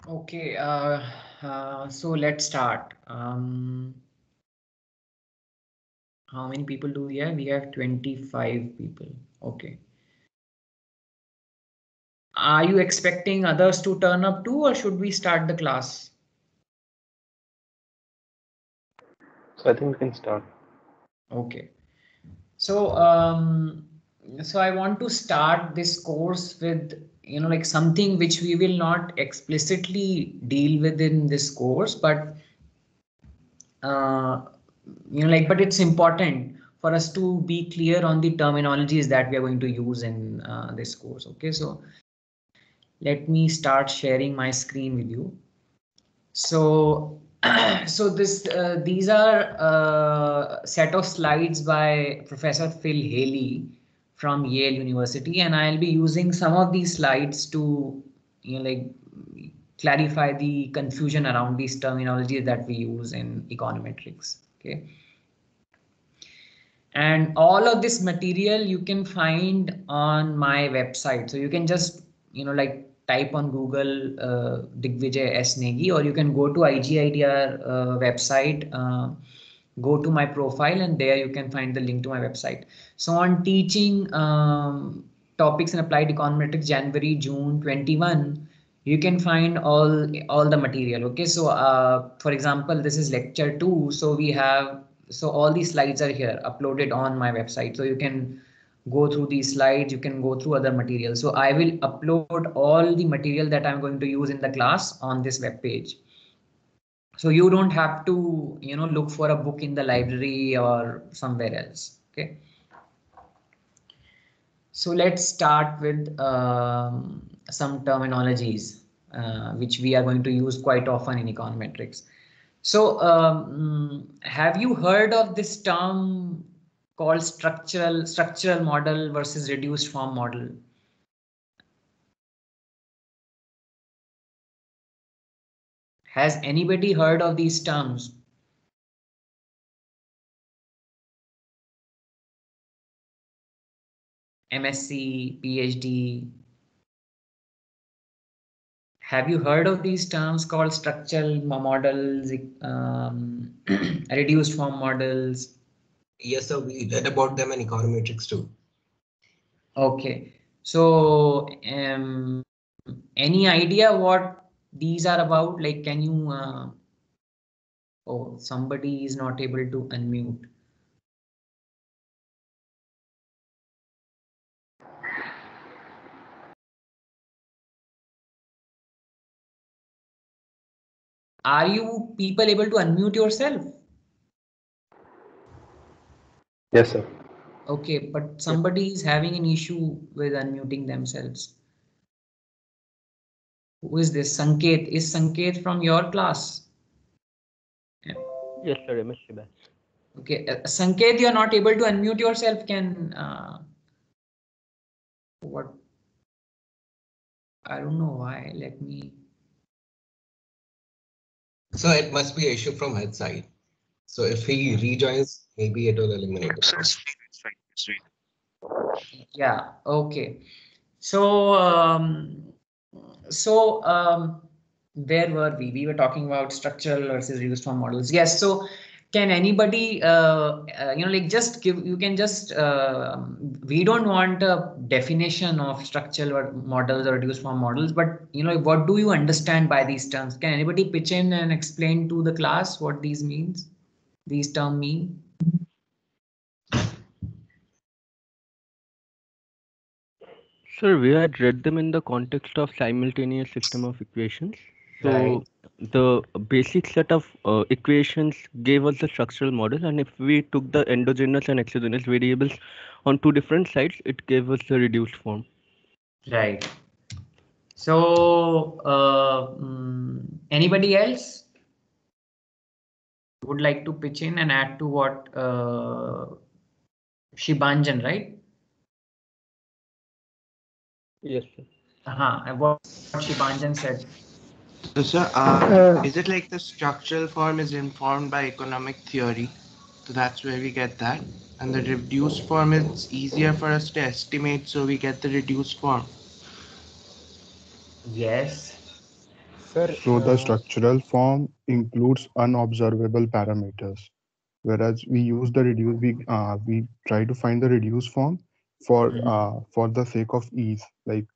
Okay, so let's start. How many people do we have? We have 25 people. Okay. Are you expecting others to turn up too, or should we start the class? So I think we can start. Okay. So, so I want to start this course with, like something which we will not explicitly deal with in this course, but uh, but it's important for us to be clear on the terminologies that we are going to use in this course. Okay, so let me start sharing my screen with you. So, so these are a set of slides by Professor Phil Haley from Yale University, and I'll be using some of these slides to, clarify the confusion around these terminologies that we use in econometrics. Okay. And all of this material you can find on my website. So you can just, type on Google Digvijay S. Negi, or you can go to IGIDR website, go to my profile, and there you can find the link to my website. So on teaching topics in applied econometrics January, June 21, you can find all the material. Okay, so for example, this is lecture 2. So all these slides are here uploaded on my website. So you can go through these slides, you can go through other materials. So I will upload all the material that I'm going to use in the class on this web page. So you don't have to, look for a book in the library or somewhere else. Okay. So let's start with some terminologies which we are going to use quite often in econometrics. So have you heard of this term called structural model versus reduced form model? Has anybody heard of these terms? MSc, PhD. Have you heard of these terms called structural models, reduced form models? Yes, sir. We read about them in econometrics too. Okay. So, any idea what these are about? Like, can you? Oh, somebody is not able to unmute. Are you people able to unmute yourself? Yes, sir. Okay, but somebody is having an issue with unmuting themselves. Who is this? Sanket. Is Sanket from your class? Yes, sir, MS Shibas. Okay, Sanket, you are not able to unmute yourself. Can what? I don't know why. Let me. So it must be an issue from his side. So if he rejoins, maybe it will eliminate it. Yeah. Okay. So where were we? We were talking about structural versus reduced form models. Yes. So can anybody just give, you can just we don't want a definition of structural or models or reduced form models, but what do you understand by these terms? Can anybody pitch in and explain to the class what these terms mean? Sir, we had read them in the context of simultaneous system of equations. So Right. the basic set of equations gave us the structural model, and if we took the endogenous and exogenous variables on two different sides, it gave us the reduced form. Right. So, anybody else would like to pitch in and add to what Shibanjan, right? Yes, sir. What Shibanjan said. So, sir, is it like the structural form is informed by economic theory? So that's where we get that. And the reduced form is easier for us to estimate, so we get the reduced form. Yes. So the structural form includes unobservable parameters, whereas we use the reduce we try to find the reduced form for the sake of ease. Like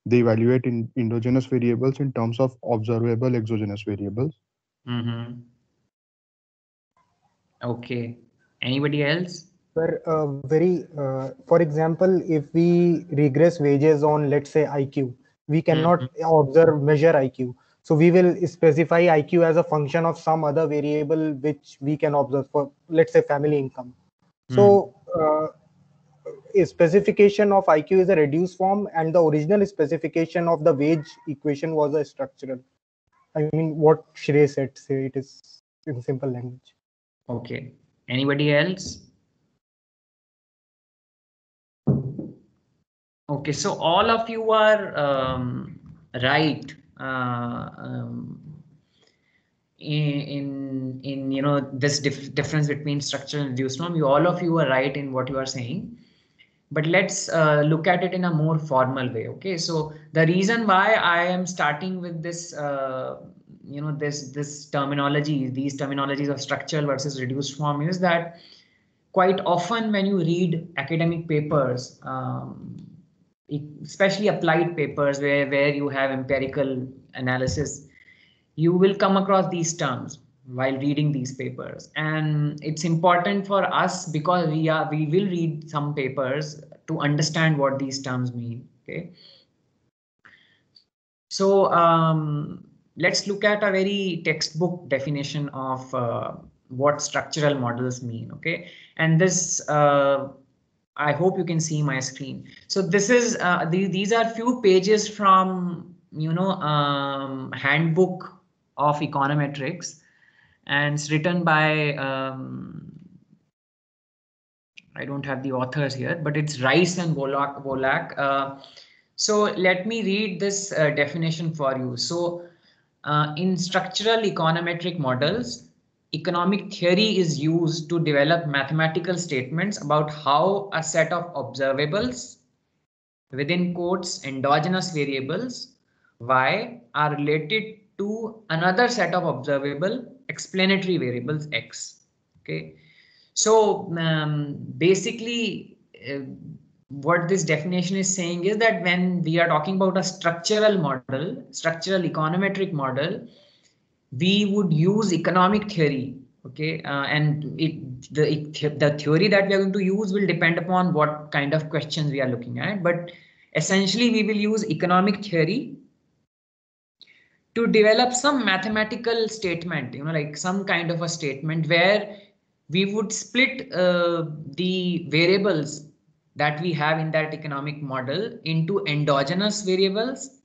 they evaluate endogenous variables in terms of observable exogenous variables. Okay. Anybody else? For example, if we regress wages on, let's say, IQ, we cannot measure IQ. So we will specify IQ as a function of some other variable which we can observe, for, let's say, family income. So a specification of IQ is a reduced form, and the original specification of the wage equation was a structural. I mean, what Shrey said, say it is in simple language. Okay. Anybody else? Okay, so all of you are right in you know this difference between structural and reduced form. All of you are right in what you are saying, but let's look at it in a more formal way. Okay, so the reason why I am starting with this you know this terminology, these terminologies of structural versus reduced form, is that quite often when you read academic papers, especially applied papers where you have empirical analysis, you will come across these terms while reading these papers. And it's important for us, because we will read some papers, to understand what these terms mean. Okay. So let's look at a very textbook definition of what structural models mean. Okay. And this I hope you can see my screen. So this is these are few pages from handbook of econometrics, and it's written by I don't have the authors here, but it's Rice and Volak. So let me read this definition for you. So in structural econometric models, economic theory is used to develop mathematical statements about how a set of observables, within quotes endogenous variables, y, are related to another set of observable explanatory variables x. Okay, so basically what this definition is saying is that when we are talking about a structural model, structural econometric model, we would use economic theory. Okay, and the theory that we are going to use will depend upon what kind of questions we are looking at, but essentially we will use economic theory to develop some mathematical statement, like some kind of a statement where we would split the variables that we have in that economic model into endogenous variables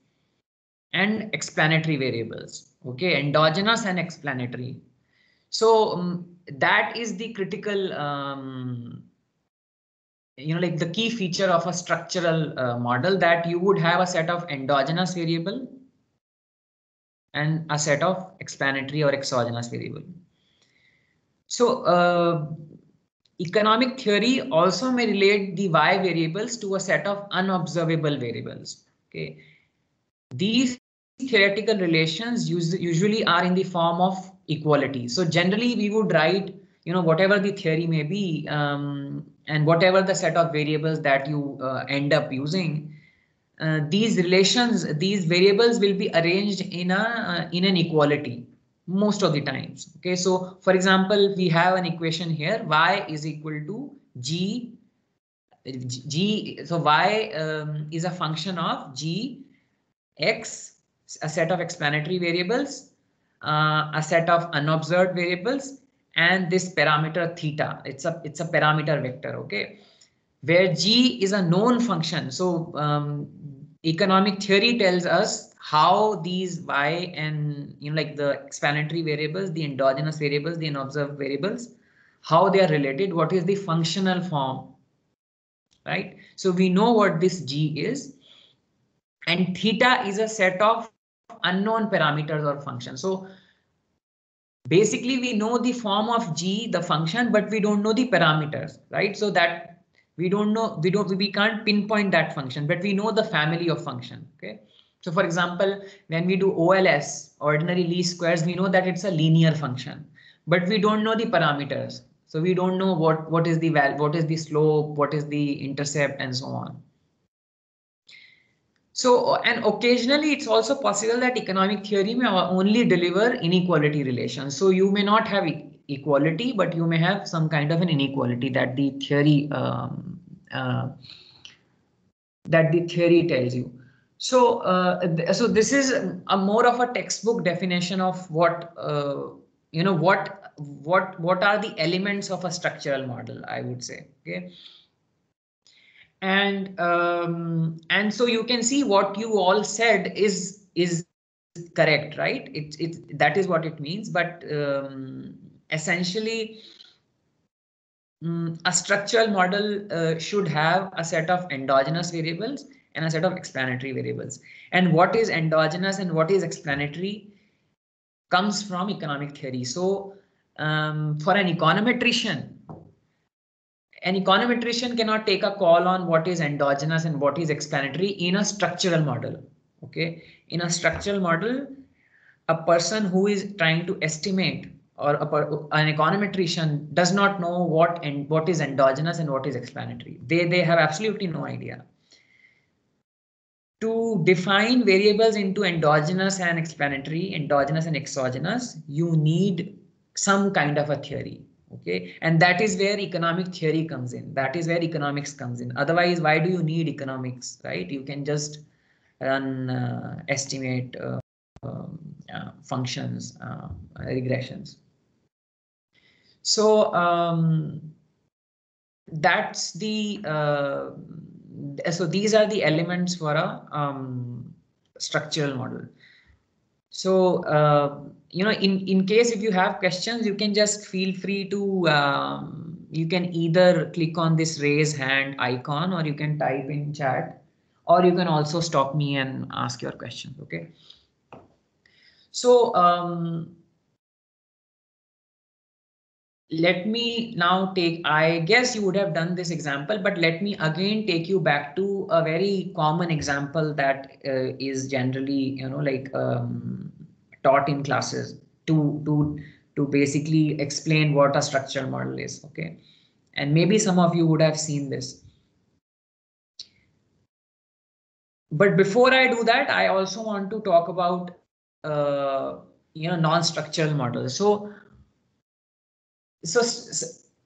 and explanatory variables. Okay, endogenous and explanatory. So that is the critical, like the key feature of a structural model, that you would have a set of endogenous variable and a set of explanatory or exogenous variable. So economic theory also may relate the y variables to a set of unobservable variables. Okay, these theoretical relations usually are in the form of equality. So generally we would write, whatever the theory may be, and whatever the set of variables that you end up using, these relations, these variables will be arranged in an equality most of the times. Okay, so for example, we have an equation here, y is equal to g. So y is a function of g, x, a set of explanatory variables, a set of unobserved variables, and this parameter theta. It's a parameter vector. Okay, where g is a known function. So economic theory tells us how these y and like the explanatory variables, the endogenous variables, the unobserved variables, how they are related, what is the functional form, right? So we know what this g is, and theta is a set of unknown parameters or functions. So basically we know the form of g, the function, but we don't know the parameters, right? So that we can't pinpoint that function, but we know the family of function. Okay, So for example, when we do OLS, ordinary least squares, we know that it's a linear function, but we don't know the parameters. So we don't know what is the value, what is the slope, what is the intercept, and so on. So, and occasionally it's also possible that economic theory may only deliver inequality relations. So you may not have equality, but you may have some kind of an inequality that the theory tells you. So, so this is a more of a textbook definition of what you know, what are the elements of a structural model, I would say. Okay. And so you can see what you all said is correct, right? That is what it means. But essentially, a structural model should have a set of endogenous variables and a set of explanatory variables. And what is endogenous and what is explanatory comes from economic theory. So for an econometrician cannot take a call on what is endogenous and what is explanatory in a structural model. Okay, in a structural model, a person who is trying to estimate, or an econometrician does not know what is endogenous and what is explanatory. They have absolutely no idea. To define variables into endogenous and explanatory, endogenous and exogenous, you need some kind of a theory. Okay, and that is where economic theory comes in. That is where economics comes in. Otherwise, why do you need economics, right? You can just run estimate functions, regressions. So that's the so these are the elements for a structural model. So you know, in case if you have questions, you can just feel free to you can either click on this raise hand icon, or you can type in chat, or you can also stop me and ask your questions. Okay. So let me now take, I guess you would have done this example, but let me again take you back to a very common example that is generally, you know, like taught in classes to basically explain what a structural model is. Okay, and maybe some of you would have seen this. But before I do that, I also want to talk about you know, non-structural models. So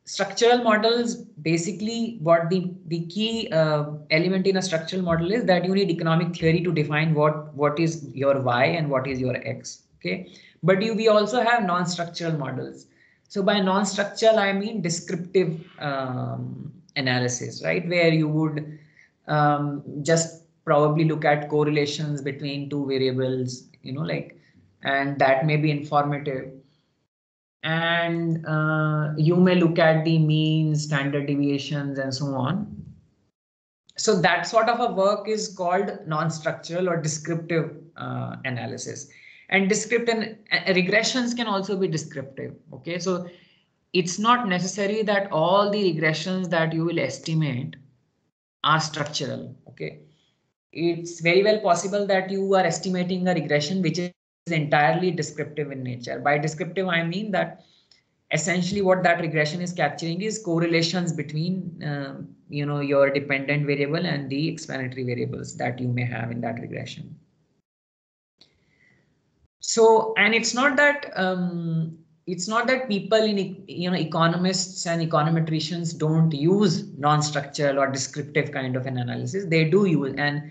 structural models, basically what the key element in a structural model is that you need economic theory to define what is your y and what is your x. Okay, but we also have non-structural models. So by non-structural, I mean descriptive analysis, right, where you would just probably look at correlations between two variables, you know, like, and that may be informative. And you may look at the means, standard deviations, and so on. So that sort of a work is called non-structural or descriptive analysis. And descriptive regressions can also be descriptive. Okay, so it's not necessary that all the regressions that you will estimate are structural. Okay, it's very well possible that you are estimating a regression which is entirely descriptive in nature. By descriptive, I mean that essentially what that regression is capturing is correlations between you know, your dependent variable and the explanatory variables that you may have in that regression. So, and it's not that people in, you know, economists and econometricians don't use non-structural or descriptive kind of an analysis. They do use, and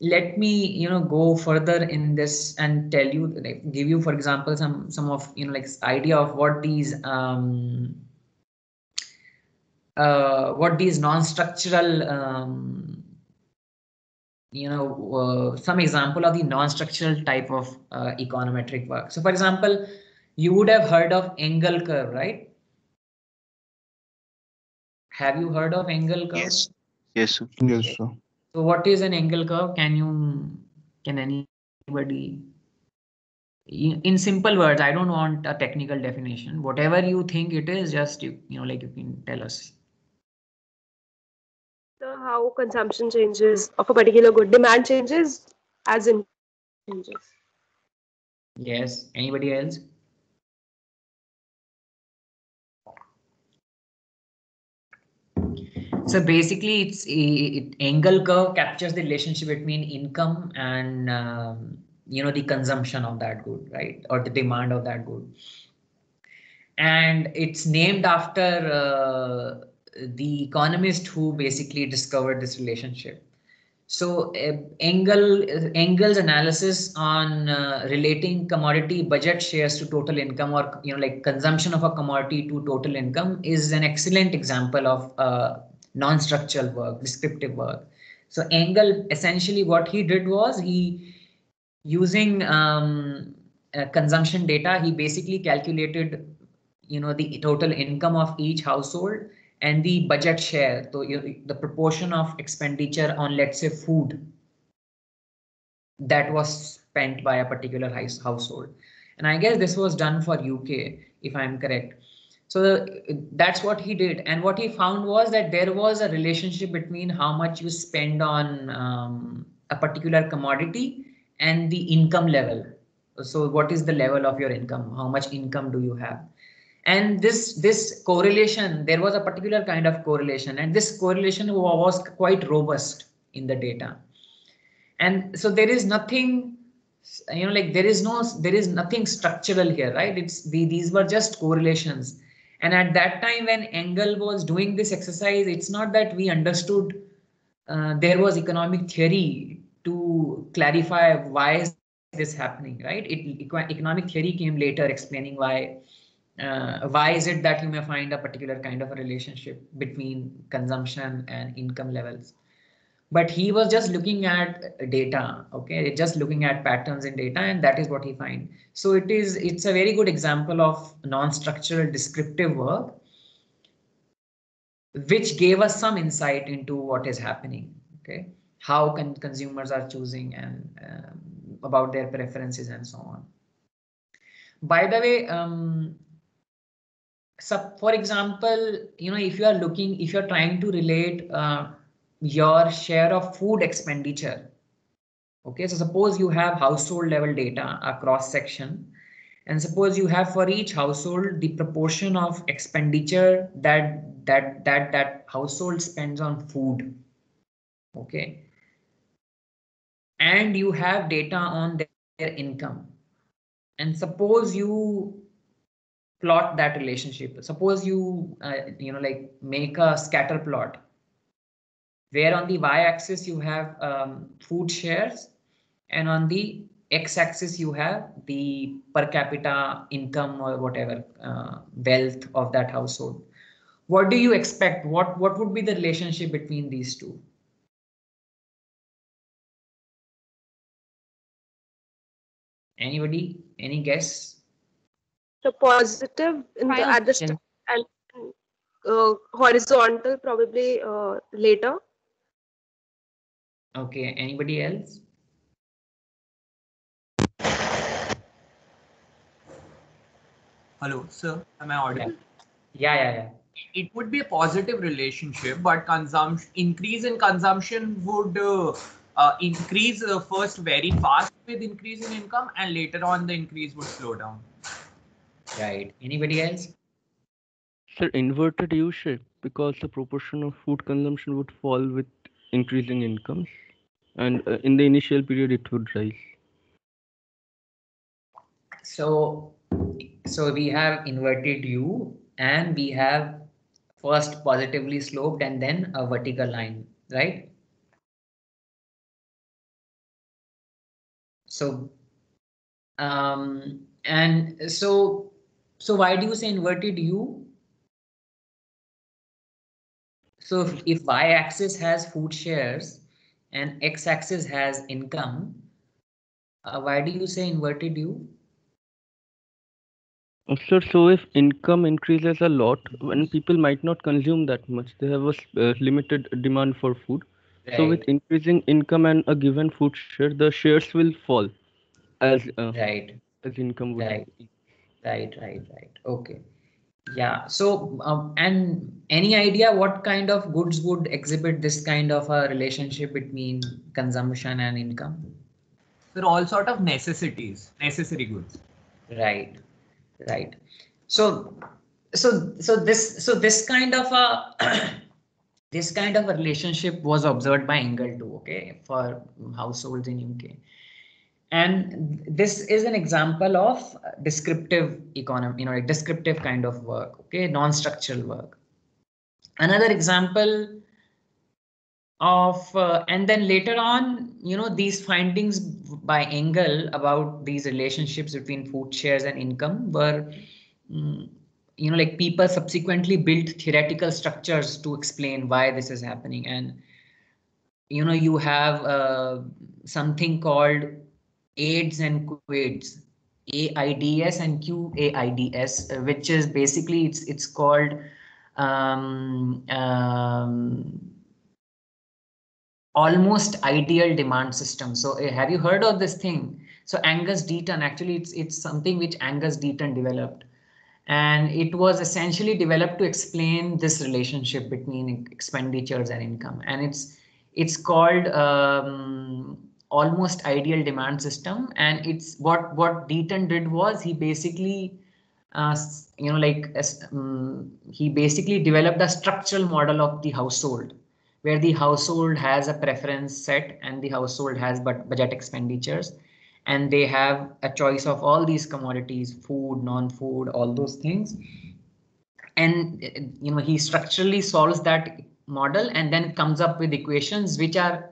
let me, you know, go further in this and tell you, like, give you, for example, some of, you know, like, idea of what these non-structural you know, some example of the non-structural type of econometric work. So for example, you would have heard of Engel curve, right? Have you heard of Engel curve? Yes. Yes, sir. Yes, sir. So what is an Engel curve? Can anybody, in simple words, I don't want a technical definition, whatever you think it is, just you know, like, you can tell us. So sir, how consumption changes of a particular good, demand changes as in changes. Yes. Anybody else? So basically, Engel curve captures the relationship between income and the consumption of that good, right, or the demand of that good. And it's named after the economist who basically discovered this relationship. So Engel's analysis on relating commodity budget shares to total income, or like consumption of a commodity to total income, is an excellent example of non-structural work, descriptive work. So Engel, essentially what he did was, he using consumption data, he basically calculated the total income of each household and the budget share, so the proportion of expenditure on, let's say, food that was spent by a particular household. And I guess this was done for UK, if I'm correct. So that's what he did. And what he found was that there was a relationship between how much you spend on a particular commodity and the income level. So what is the level of your income? How much income do you have? And this correlation, there was a particular kind of correlation, and this correlation was quite robust in the data. And so there is nothing, there is nothing structural here, right? These were just correlations. And at that time when Engel was doing this exercise, it's not that we understood there was economic theory to clarify why is this happening, right? Economic theory came later, explaining why is it that you may find a particular kind of a relationship between consumption and income levels. But he was just looking at data, okay, just looking at patterns in data, and that is what he find. So it's a very good example of non-structural descriptive work, which gave us some insight into what is happening, okay, how consumers are choosing, and about their preferences and so on. By the way, so for example, if you're trying to relate your share of food expenditure, okay, so suppose you have household level data, a cross section, and suppose you have for each household the proportion of expenditure that household spends on food, okay, and you have data on their income, and suppose you plot that relationship. Suppose you make a scatter plot where on the y-axis you have food shares, and on the x-axis you have the per capita income or whatever wealth of that household. What do you expect? What would be the relationship between these two? Anybody? Any guess? So positive in the at the start, and horizontal probably later. Okay, anybody else? Hello, sir. Am I audible? Yeah. It would be a positive relationship, but increase in consumption would increase first very fast with increase in income, and later on the increase would slow down. Right. Anybody else? Sir, inverted U shape, because the proportion of food consumption would fall with increasing incomes, and in the initial period it would rise. So we have inverted U, and we have first positively sloped and then a vertical line, right? So and so why do you say inverted U? So if y-axis has food shares and x-axis has income, why do you say inverted U? Sir, so if income increases a lot, when people might not consume that much, they have a limited demand for food. Right. So with increasing income and a given food share, the shares will fall as right, as income would. Right. Okay. Yeah. So, and any idea what kind of goods would exhibit this kind of a relationship between consumption and income? They're all sort of necessary goods. Right. Right. So, this kind of a this kind of a relationship was observed by Engel too. Okay, for households in UK. And this is an example of descriptive economy, like descriptive kind of work, okay, non-structural work. Another example of, and then later on, these findings by Engel about these relationships between food shares and income were, like people subsequently built theoretical structures to explain why this is happening. And, you have something called AIDS and QAIDS, AIDS and QAIDS, which is basically it's called almost ideal demand system. So have you heard of this thing? So Angus Deaton, actually it's something which Angus Deaton developed, and it was essentially developed to explain this relationship between expenditures and income, and it's called almost ideal demand system. And it's what Deaton did was he basically he basically developed a structural model of the household, where the household has a preference set and the household has budget expenditures, and they have a choice of all these commodities, food, non-food, all those things. And he structurally solves that model and then comes up with equations which are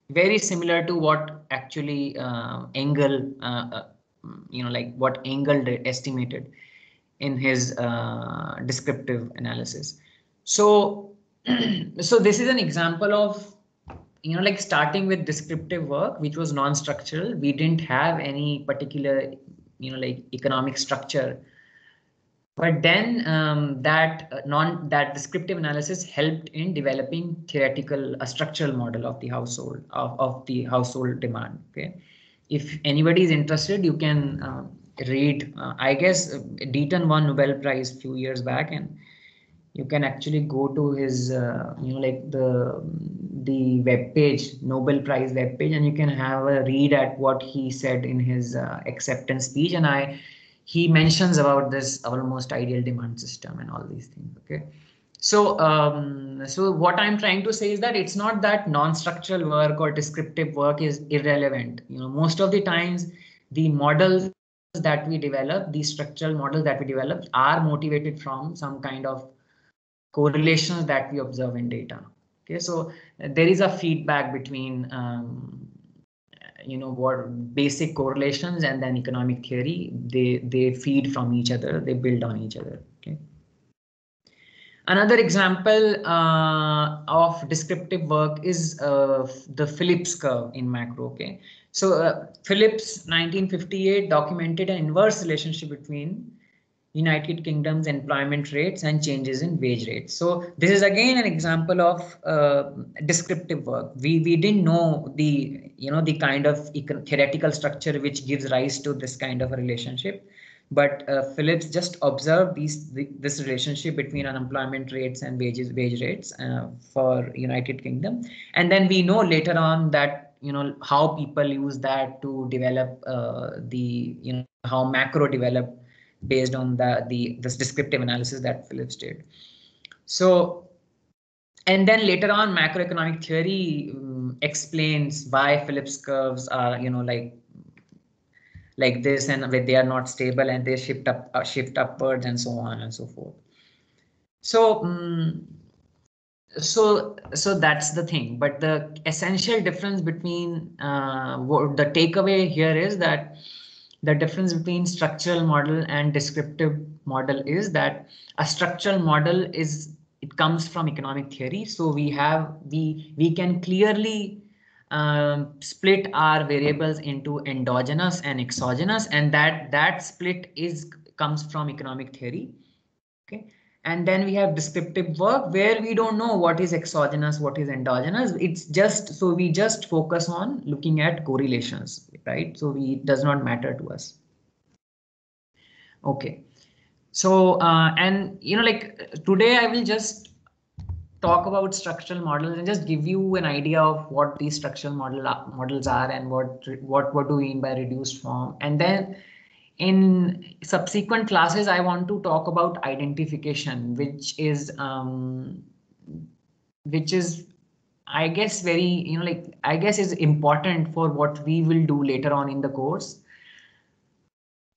very similar to what actually Engel, what Engel estimated in his descriptive analysis. So, so this is an example of, like starting with descriptive work, which was non-structural. We didn't have any particular, like economic structure. But then that descriptive analysis helped in developing a structural model of the household, of the household demand. Okay, if anybody is interested, you can read. I guess Deaton won Nobel Prize a few years back, and you can actually go to his like the web page, Nobel Prize web page, and you can have a read at what he said in his acceptance speech. And he mentions about this almost ideal demand system and all these things. Okay, so so what I'm trying to say is that it's not that non-structural work or descriptive work is irrelevant. Most of the times the models that we develop, the structural models that we develop, are motivated from some kind of correlations that we observe in data. Okay, so there is a feedback between what basic correlations and then economic theory. They feed from each other, they build on each other. Okay, another example of descriptive work is the Phillips curve in macro. Okay, so Phillips 1958 documented an inverse relationship between United Kingdom's employment rates and changes in wage rates. So this is again an example of descriptive work. We didn't know the the kind of theoretical structure which gives rise to this kind of a relationship, but Phillips just observed this relationship between unemployment rates and wage rates for United Kingdom, and then we know later on that how people use that to develop how macro developed based on this descriptive analysis that Phillips did. So, and then later on, macroeconomic theory explains why Phillips curves are, like this, and they are not stable and they shift upwards and so on and so forth. So, so that's the thing. But the essential difference between what the takeaway here is that the difference between structural model and descriptive model is that a structural model it comes from economic theory. So we can clearly split our variables into endogenous and exogenous, and that split comes from economic theory. Okay. And then we have descriptive work where we don't know what is exogenous, what is endogenous. It's just, so we just focus on looking at correlations, right? So it does not matter to us. Okay. So, and like today I will just talk about structural models and just give you an idea of what these structural models are and what do we mean by reduced form. And then in subsequent classes, I want to talk about identification, which is I guess very, I guess is important for what we will do later on in the course.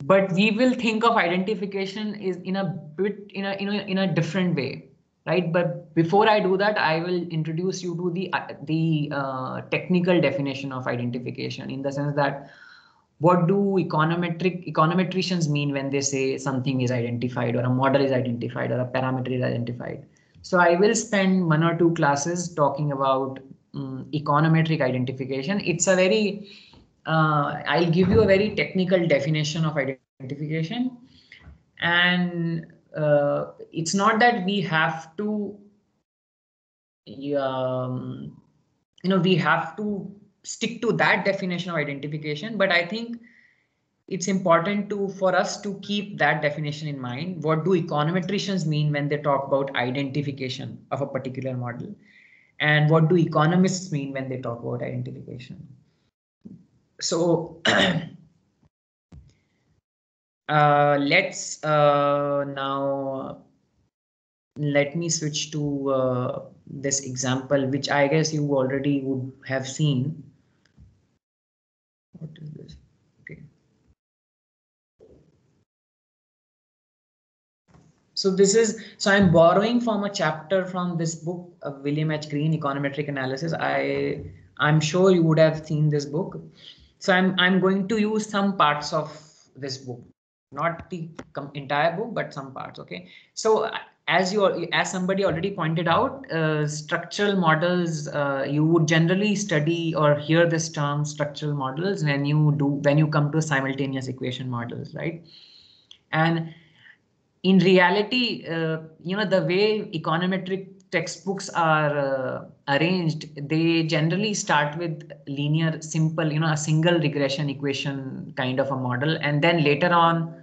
But we will think of identification is in a different way, right? But before I do that, I will introduce you to the technical definition of identification, in the sense that what do econometricians mean when they say something is identified, or a model is identified, or a parameter is identified. So I will spend 1 or 2 classes talking about econometric identification. It's a very I'll give you a very technical definition of identification, and it's not that we have to we have to stick to that definition of identification, but I think it's important for us to keep that definition in mind. What do econometricians mean when they talk about identification of a particular model, and what do economists mean when they talk about identification? So let's now let me switch to this example, which I guess you already would have seen. What is this? Okay. So I'm borrowing from a chapter from this book of William H. Green, Econometric Analysis. I'm sure you would have seen this book. So I'm going to use some parts of this book, not the entire book, but some parts. Okay. So as somebody already pointed out, structural models, you would generally study or hear this term structural models when you come to simultaneous equation models, right? And in reality, the way econometric textbooks are arranged, they generally start with linear, simple, a single regression equation kind of a model, and then later on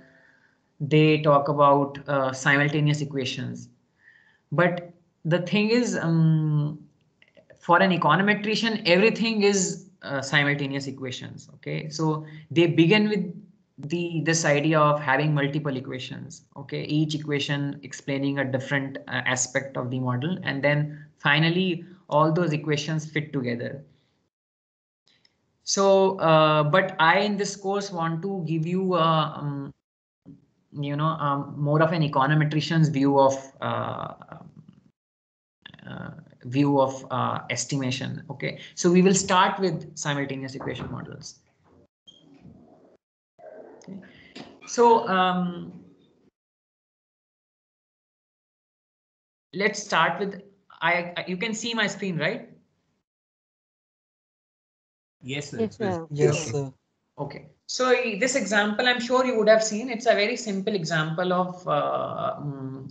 they talk about simultaneous equations. But the thing is, for an econometrician, everything is simultaneous equations. Okay, so they begin with this idea of having multiple equations. Okay, each equation explaining a different aspect of the model, and then finally all those equations fit together. So, but I in this course want to give you more of an econometrician's view of estimation. Okay, so we will start with simultaneous equation models. Okay. So let's start with you can see my screen, right? Yes, sir. Yes, sir. Yes, sir. Okay, so this example I'm sure you would have seen. It's a very simple example of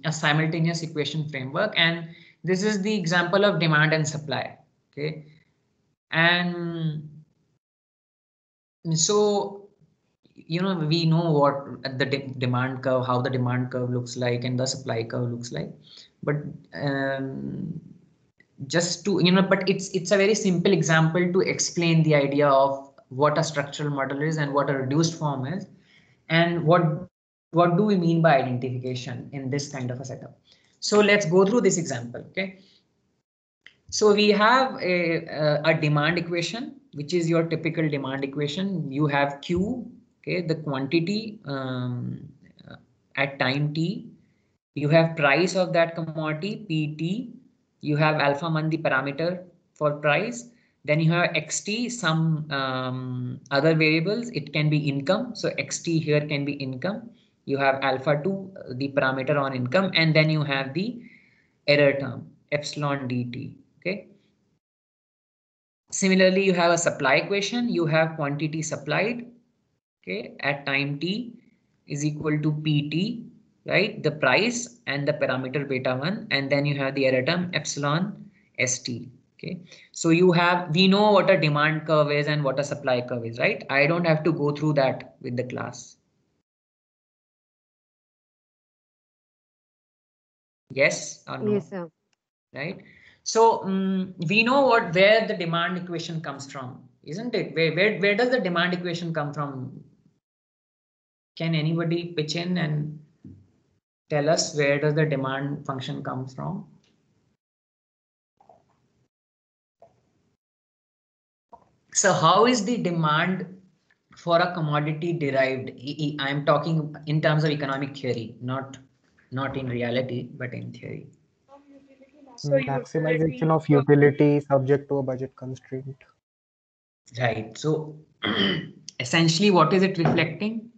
a simultaneous equation framework, and this is the example of demand and supply. Okay, and so we know what the demand curve, how the demand curve looks like, and the supply curve looks like, but just to but it's a very simple example to explain the idea of what a structural model is and what a reduced form is, and what do we mean by identification in this kind of a setup. So let's go through this example. Okay, so we have a demand equation, which is your typical demand equation. You have Q, okay, the quantity at time t. You have price of that commodity, PT. You have alpha man, the parameter for price. Then you have XT, some other variables. It can be income. So XT here can be income. You have alpha 2, the parameter on income. And then you have the error term, epsilon dt. Okay. Similarly, you have a supply equation. You have quantity supplied, okay, at time t is equal to PT, right? The price and the parameter beta 1, and then you have the error term epsilon st. Okay, so we know what a demand curve is and what a supply curve is, right? I don't have to go through that with the class. Yes or no? Yes, sir. Right. So we know where the demand equation comes from, isn't it? Where does the demand equation come from? Can anybody pitch in and tell us where does the demand function come from? So how is the demand for a commodity derived? I'm talking in terms of economic theory, not in reality, but in theory. So Maximization of utility subject to a budget constraint. Right. So essentially, what is it reflecting?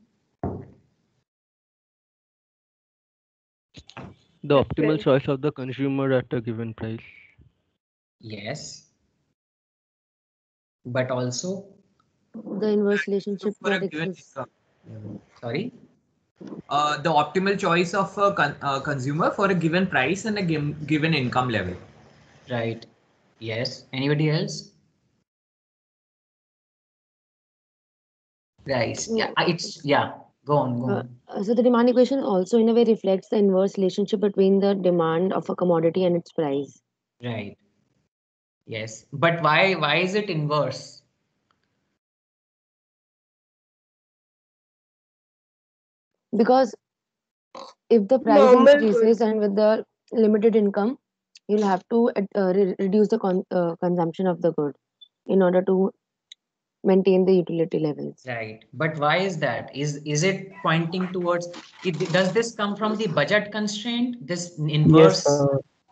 The optimal choice of the consumer at a given price. Yes. But also The inverse relationship For a that given exists. income. sorry. The optimal choice of a consumer for a given price and a given income level. Right. Yes. Anybody else? Right. Yeah. It's Go on. So the demand equation also in a way reflects the inverse relationship between the demand of a commodity and its price. Right. Yes. But why is it inverse? Because if the price Normal increases goods. and with the limited income, you'll have to reduce the consumption of the good in order to maintain the utility levels. Right. But why is that? Is it pointing towards does this come from the budget constraint, this inverse,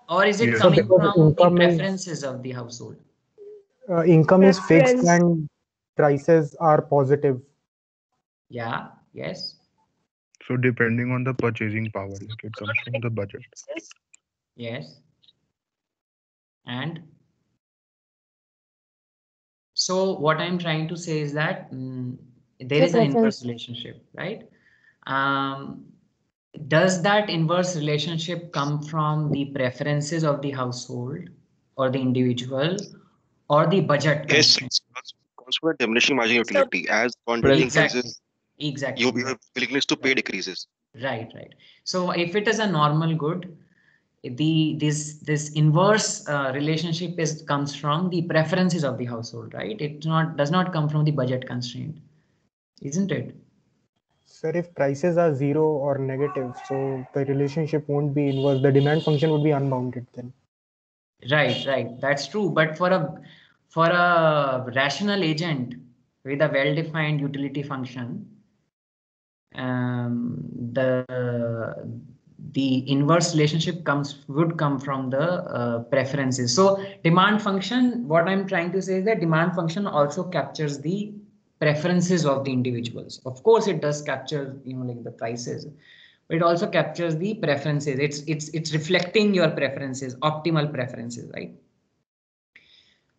or is it Yes. coming because from the income is preferences of the household? income is fixed Preference. and prices are positive. Yeah. Yes. So depending on the purchasing power, like it comes from the budget. Yes. And so what I'm trying to say is that there is an inverse relationship, right? Does that inverse relationship come from the preferences of the household or the individual or the budget Yes, constraint? it comes from a diminishing margin utility. As quantity increases, Exactly. your willingness to pay decreases. Right. So if it is a normal good, this inverse relationship comes from the preferences of the household, right? It does not come from the budget constraint, isn't it? Sir, if prices are zero or negative, so the relationship won't be inverse. The demand function would be unbounded then. Right. That's true. But for a rational agent with a well-defined utility function, the inverse relationship would come from the preferences. So demand function, what I'm trying to say is that demand function also captures the preferences of the individuals. Of course, it does capture like the prices, but it also captures the preferences. It's reflecting your preferences, optimal preferences, right?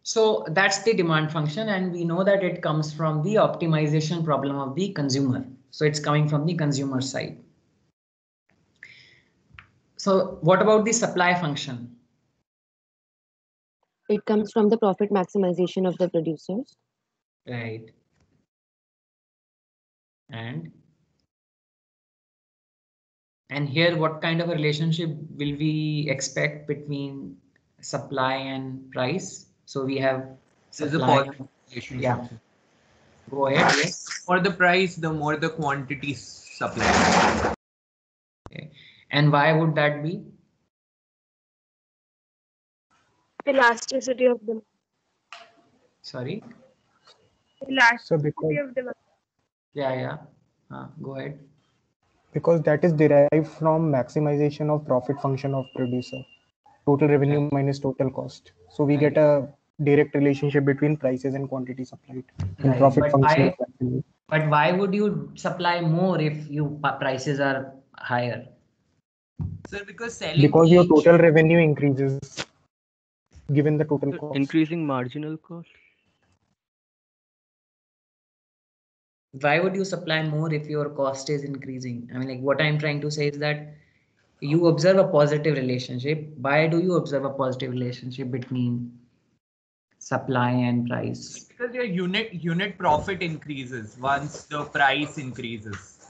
So that's the demand function, and we know that it comes from the optimization problem of the consumer. So it's coming from the consumer side. So what about the supply function? It comes from the profit maximization of the producers. Right. And here, what kind of a relationship will we expect between supply and price? So we have supply. There's a positive relationship. Yeah. Go ahead. Yes. The more the price, the more the quantity supply. Okay. And why would that be? Elasticity of demand. Sorry. Elasticity of demand. Yeah. Go ahead. Because that is derived from maximization of profit function of producer. Total revenue minus total cost. So we get a direct relationship between prices and quantity supplied in profit function. But why would you supply more if your prices are higher? Sir, because selling your total revenue increases given the total cost. Increasing marginal cost. Why would you supply more if your cost is increasing? I mean, like what I'm trying to say is that you observe a positive relationship. Why do you observe a positive relationship between supply and price? Because your unit profit increases once the price increases.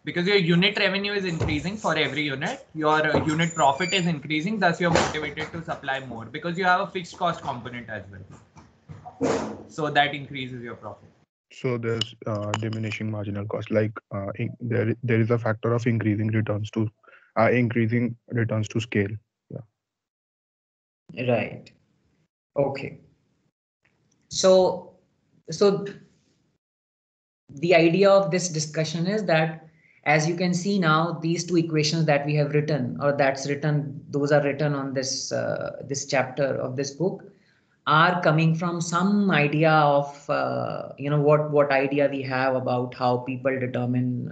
Because your unit revenue is increasing for every unit, your unit profit is increasing, thus you're motivated to supply more because you have a fixed cost component as well. So that increases your profit. So there's diminishing marginal cost, like there is a factor of increasing returns to scale. Yeah. Right. Okay. So the idea of this discussion is that, as you can see now, these two equations that we have written, or that's written, those are written on this this chapter of this book, are coming from some idea of what idea we have about how people determine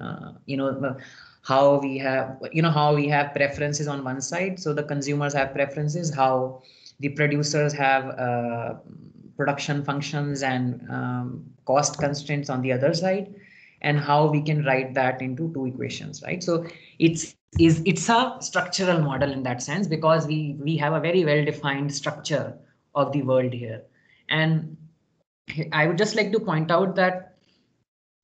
how we have preferences on one side. So the consumers have preferences, how the producers have production functions and cost constraints on the other side, and how we can write that into two equations, right? So it's a structural model in that sense, because we have a very well defined structure of the world here. And I would just like to point out that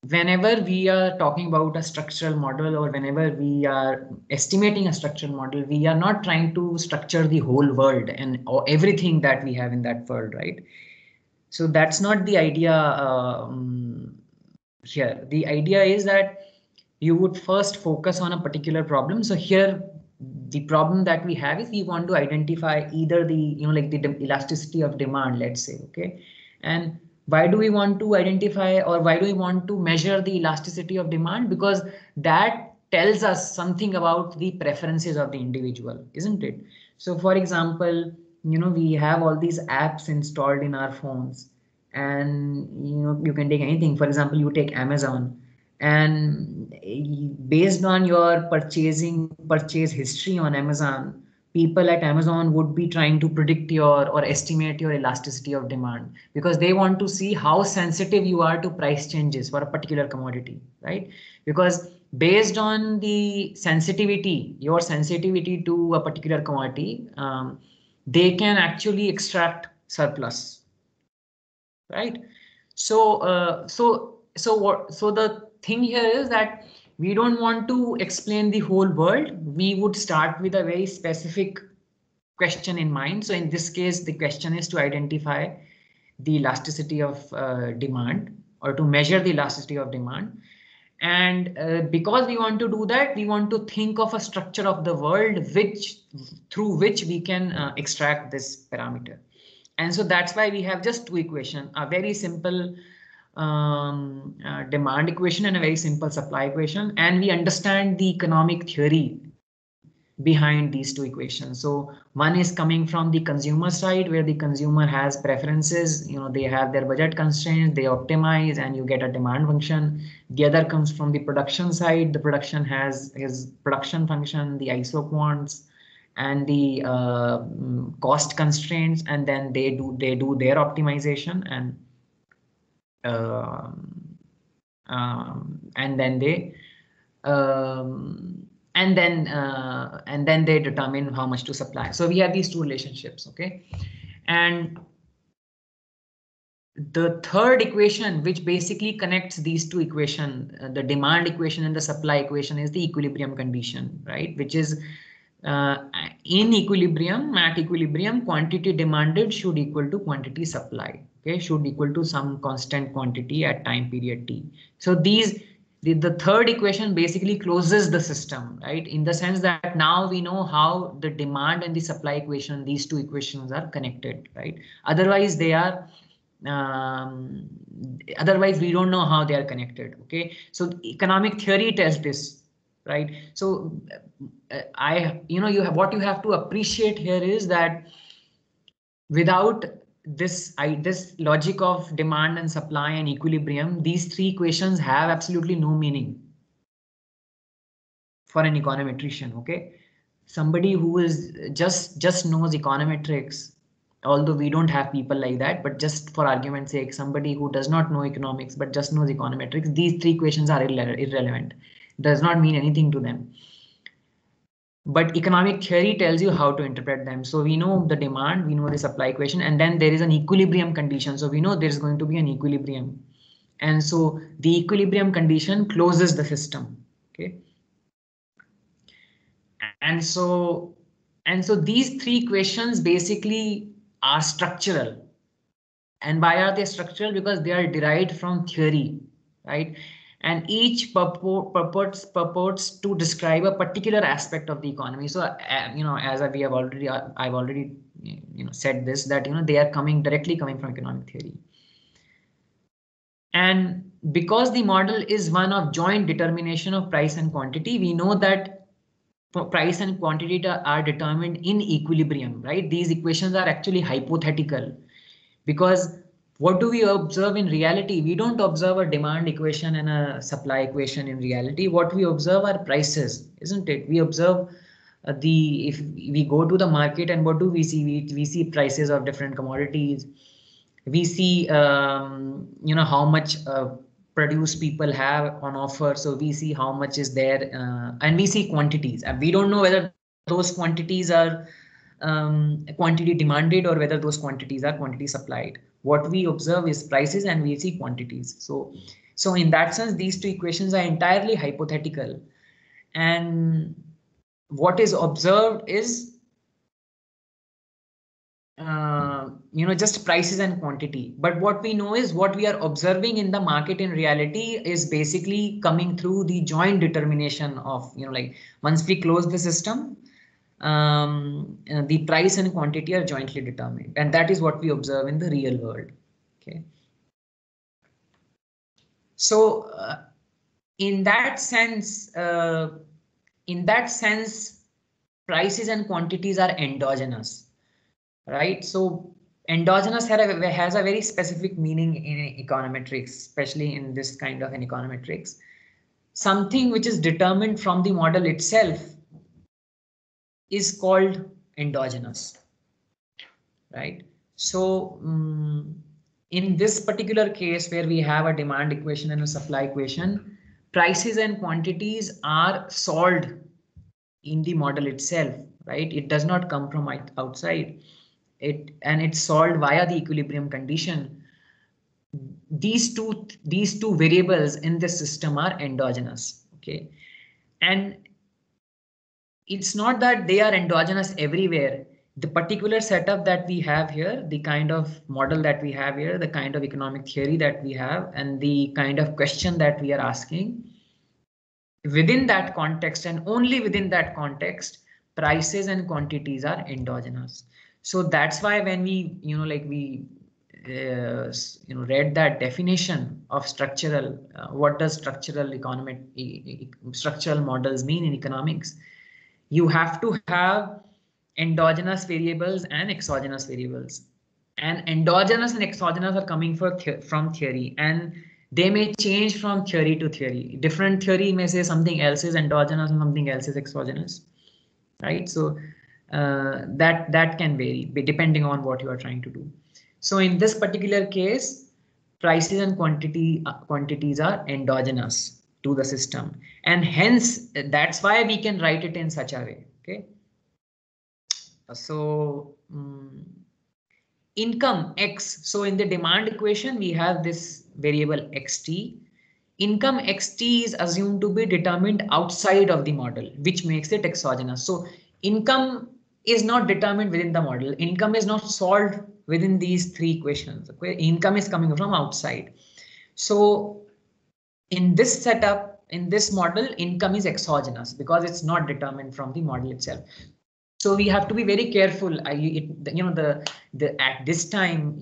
whenever we are talking about a structural model, or whenever we are estimating a structural model, we are not trying to structure the whole world or everything that we have in that world, right? So that's not the idea here. The idea is that you would first focus on a particular problem. So here, the problem that we have is we want to identify either the the elasticity of demand, let's say, okay? And why do we want to identify, or why do we want to measure the elasticity of demand? Because that tells us something about the preferences of the individual, isn't it? So for example, we have all these apps installed in our phones, and you can take anything. For example, you take Amazon, and based on your purchase history on Amazon, people at Amazon would be trying to predict or estimate your elasticity of demand, because they want to see how sensitive you are to price changes for a particular commodity, right? Because based on the your sensitivity to a particular commodity, they can actually extract surplus, right? So the thing here is that we don't want to explain the whole world. We would start with a very specific question in mind. So in this case, the question is to identify the elasticity of demand, or to measure the elasticity of demand. And because we want to do that, we want to think of a structure of the world through which we can extract this parameter. And so that's why we have just two equations, a very simple demand equation and a very simple supply equation. And we understand the economic theory behind these two equations. So one is coming from the consumer side, where the consumer has preferences, they have their budget constraints, they optimize, and you get a demand function. The other comes from the production side. The production has his production function, the isoquants, and the cost constraints, and then they do their optimization, and then they determine how much to supply. So we have these two relationships, okay? And the third equation, which basically connects these two equations, the demand equation and the supply equation, is the equilibrium condition, right? Which is in equilibrium, at equilibrium, quantity demanded should equal to quantity supplied, okay? Should equal to some constant quantity at time period t. So the third equation basically closes the system, right? In the sense that now we know how the demand and the supply equation, these two equations, are connected, right? Otherwise they are otherwise we don't know how they are connected, okay? So economic theory tells this, right? So what you have to appreciate here is that without this logic of demand and supply and equilibrium, these three equations have absolutely no meaning for an econometrician, okay? Somebody who is just knows econometrics, although we don't have people like that, but just for argument's sake, somebody who does not know economics but just knows econometrics, these three equations are irrelevant. Does not mean anything to them. But economic theory tells you how to interpret them. So we know the demand, we know the supply equation, and then there is an equilibrium condition. So we know there is going to be an equilibrium. And so the equilibrium condition closes the system. Okay. And so these three questions basically are structural. And why are they structural? Because they are derived from theory, right? And each purports to describe a particular aspect of the economy. So, as I've already said this, that they are directly coming from economic theory. And because the model is one of joint determination of price and quantity, we know that price and quantity are determined in equilibrium, right? These equations are actually hypothetical, because what do we observe in reality? We don't observe a demand equation and a supply equation in reality. What we observe are prices, isn't it? We observe if we go to the market, and what do we see? We see prices of different commodities. We see how much produce people have on offer. So we see how much is there, and we see quantities, and we don't know whether those quantities are quantity demanded or whether those quantities are quantity supplied. What we observe is prices and we see quantities. So in that sense, these two equations are entirely hypothetical, and what is observed is just prices and quantity. But what we know is what we are observing in the market in reality is basically coming through the joint determination of, like once we close the system, the price and quantity are jointly determined, and that is what we observe in the real world. Okay. So in that sense, prices and quantities are endogenous. Right, so endogenous has a very specific meaning in econometrics, especially in this kind of an econometrics. Something which is determined from the model itself is called endogenous, right? So in this particular case, where we have a demand equation and a supply equation, prices and quantities are solved in the model itself, right? It does not come from outside. It's solved via the equilibrium condition. These two variables in the system are endogenous. Okay, and it's not that they are endogenous everywhere. The particular setup that we have here, the kind of model that we have here, the kind of economic theory that we have, and the kind of question that we are asking, within that context and only within that context, prices and quantities are endogenous. So that's why when we, read that definition of structural, what does structural models mean in economics? You have to have endogenous variables and exogenous variables. And endogenous and exogenous are coming from theory, and they may change from theory to theory. Different theory may say something else is endogenous and something else is exogenous, right? So that can vary depending on what you are trying to do. So in this particular case, prices and quantities are endogenous to the system, and hence that's why we can write it in such a way. Okay. So income X. So in the demand equation, we have this variable xt. Income xt is assumed to be determined outside of the model, which makes it exogenous. So income is not determined within the model. Income is not solved within these three equations. Okay, income is coming from outside. So in this setup, in this model, income is exogenous because it's not determined from the model itself. So we have to be very careful. At this time,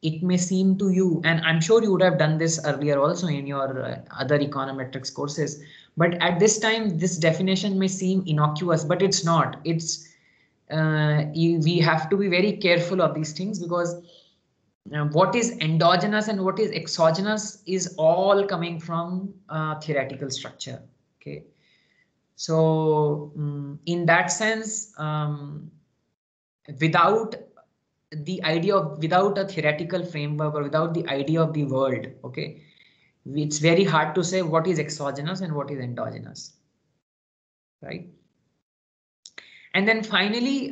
it may seem to you, and I'm sure you would have done this earlier also in your other econometrics courses, but at this time, this definition may seem innocuous, but it's not. It's we have to be very careful of these things, because what is endogenous and what is exogenous is all coming from theoretical structure. Okay. So in that sense, without a theoretical framework or without the idea of the world, okay, it's very hard to say what is exogenous and what is endogenous, right? And then finally,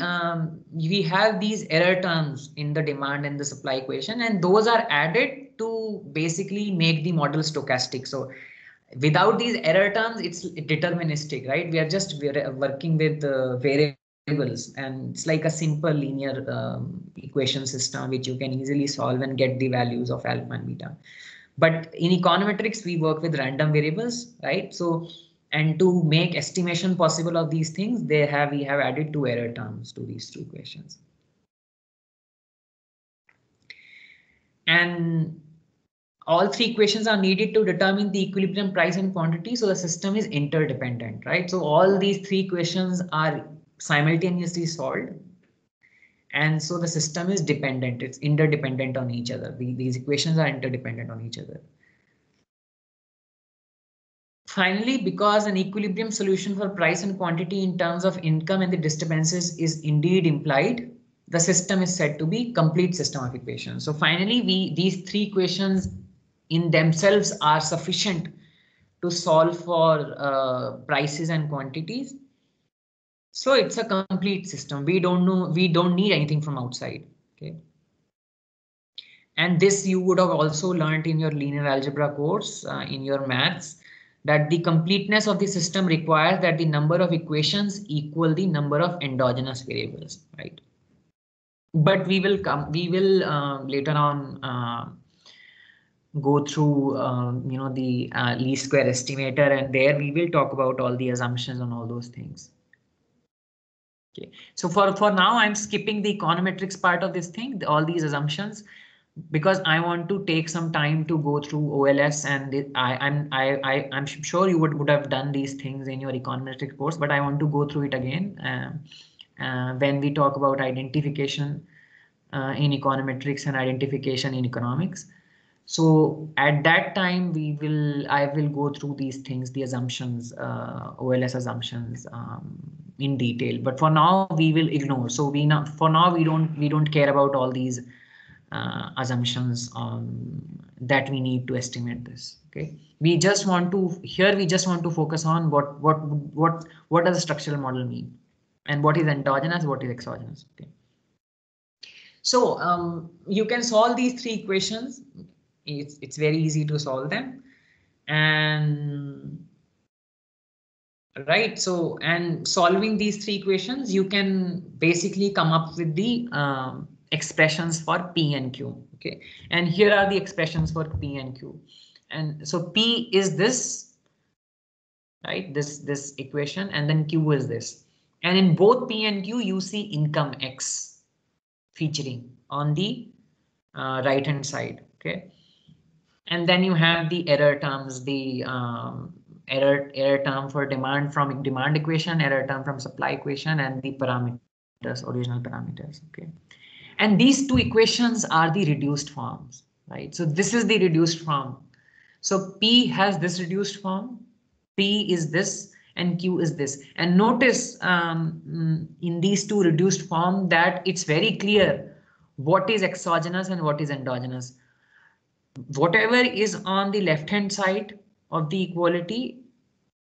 we have these error terms in the demand and the supply equation, and those are added to basically make the model stochastic. So without these error terms, it's deterministic, right? We are working with variables, and it's like a simple linear equation system which you can easily solve and get the values of alpha and beta. But in econometrics, we work with random variables, right? So, and to make estimation possible of these things, we have added 2 error terms to these 2 equations. And all 3 equations are needed to determine the equilibrium price and quantity. So the system is interdependent, right? So all these 3 equations are simultaneously solved. And so the system is dependent. It's interdependent on each other. These equations are interdependent on each other. Finally, because an equilibrium solution for price and quantity in terms of income and the disturbances is indeed implied, the system is said to be complete system of equations. So finally, these 3 equations in themselves are sufficient to solve for prices and quantities. So it's a complete system. We don't need anything from outside. Okay. And this you would have also learned in your linear algebra course in your maths, that the completeness of the system requires that the number of equations equal the number of endogenous variables, right? But we will later on go through the least square estimator, and there we will talk about all the assumptions and all those things. Okay, so for now I'm skipping the econometrics part of this thing, all these assumptions, because I want to take some time to go through OLS, and I'm sure you would have done these things in your econometrics course, but I want to go through it again when we talk about identification in econometrics and identification in economics. So at that time I will go through these things, the assumptions, OLS assumptions in detail. But for now we will ignore. So we don't care about all these assumptions that we need to estimate this. Okay, we just want to focus on what does the structural model mean, and what is endogenous, what is exogenous. Okay, so you can solve these 3 equations. It's very easy to solve them, and right. So, and solving these 3 equations, you can basically come up with the expressions for P and Q. Okay, and here are the expressions for P and Q. And so P is this, right? This equation, and then Q is this. And in both P and Q, you see income X featuring on the right hand side. Okay. And then you have the error terms, the error term for demand from demand equation, error term from supply equation, and the parameters, original parameters. Okay, and these 2 equations are the reduced forms, right? So this is the reduced form. So P has this reduced form, P is this, and Q is this. And notice in these 2 reduced form that it's very clear what is exogenous and what is endogenous. Whatever is on the left hand side of the equality,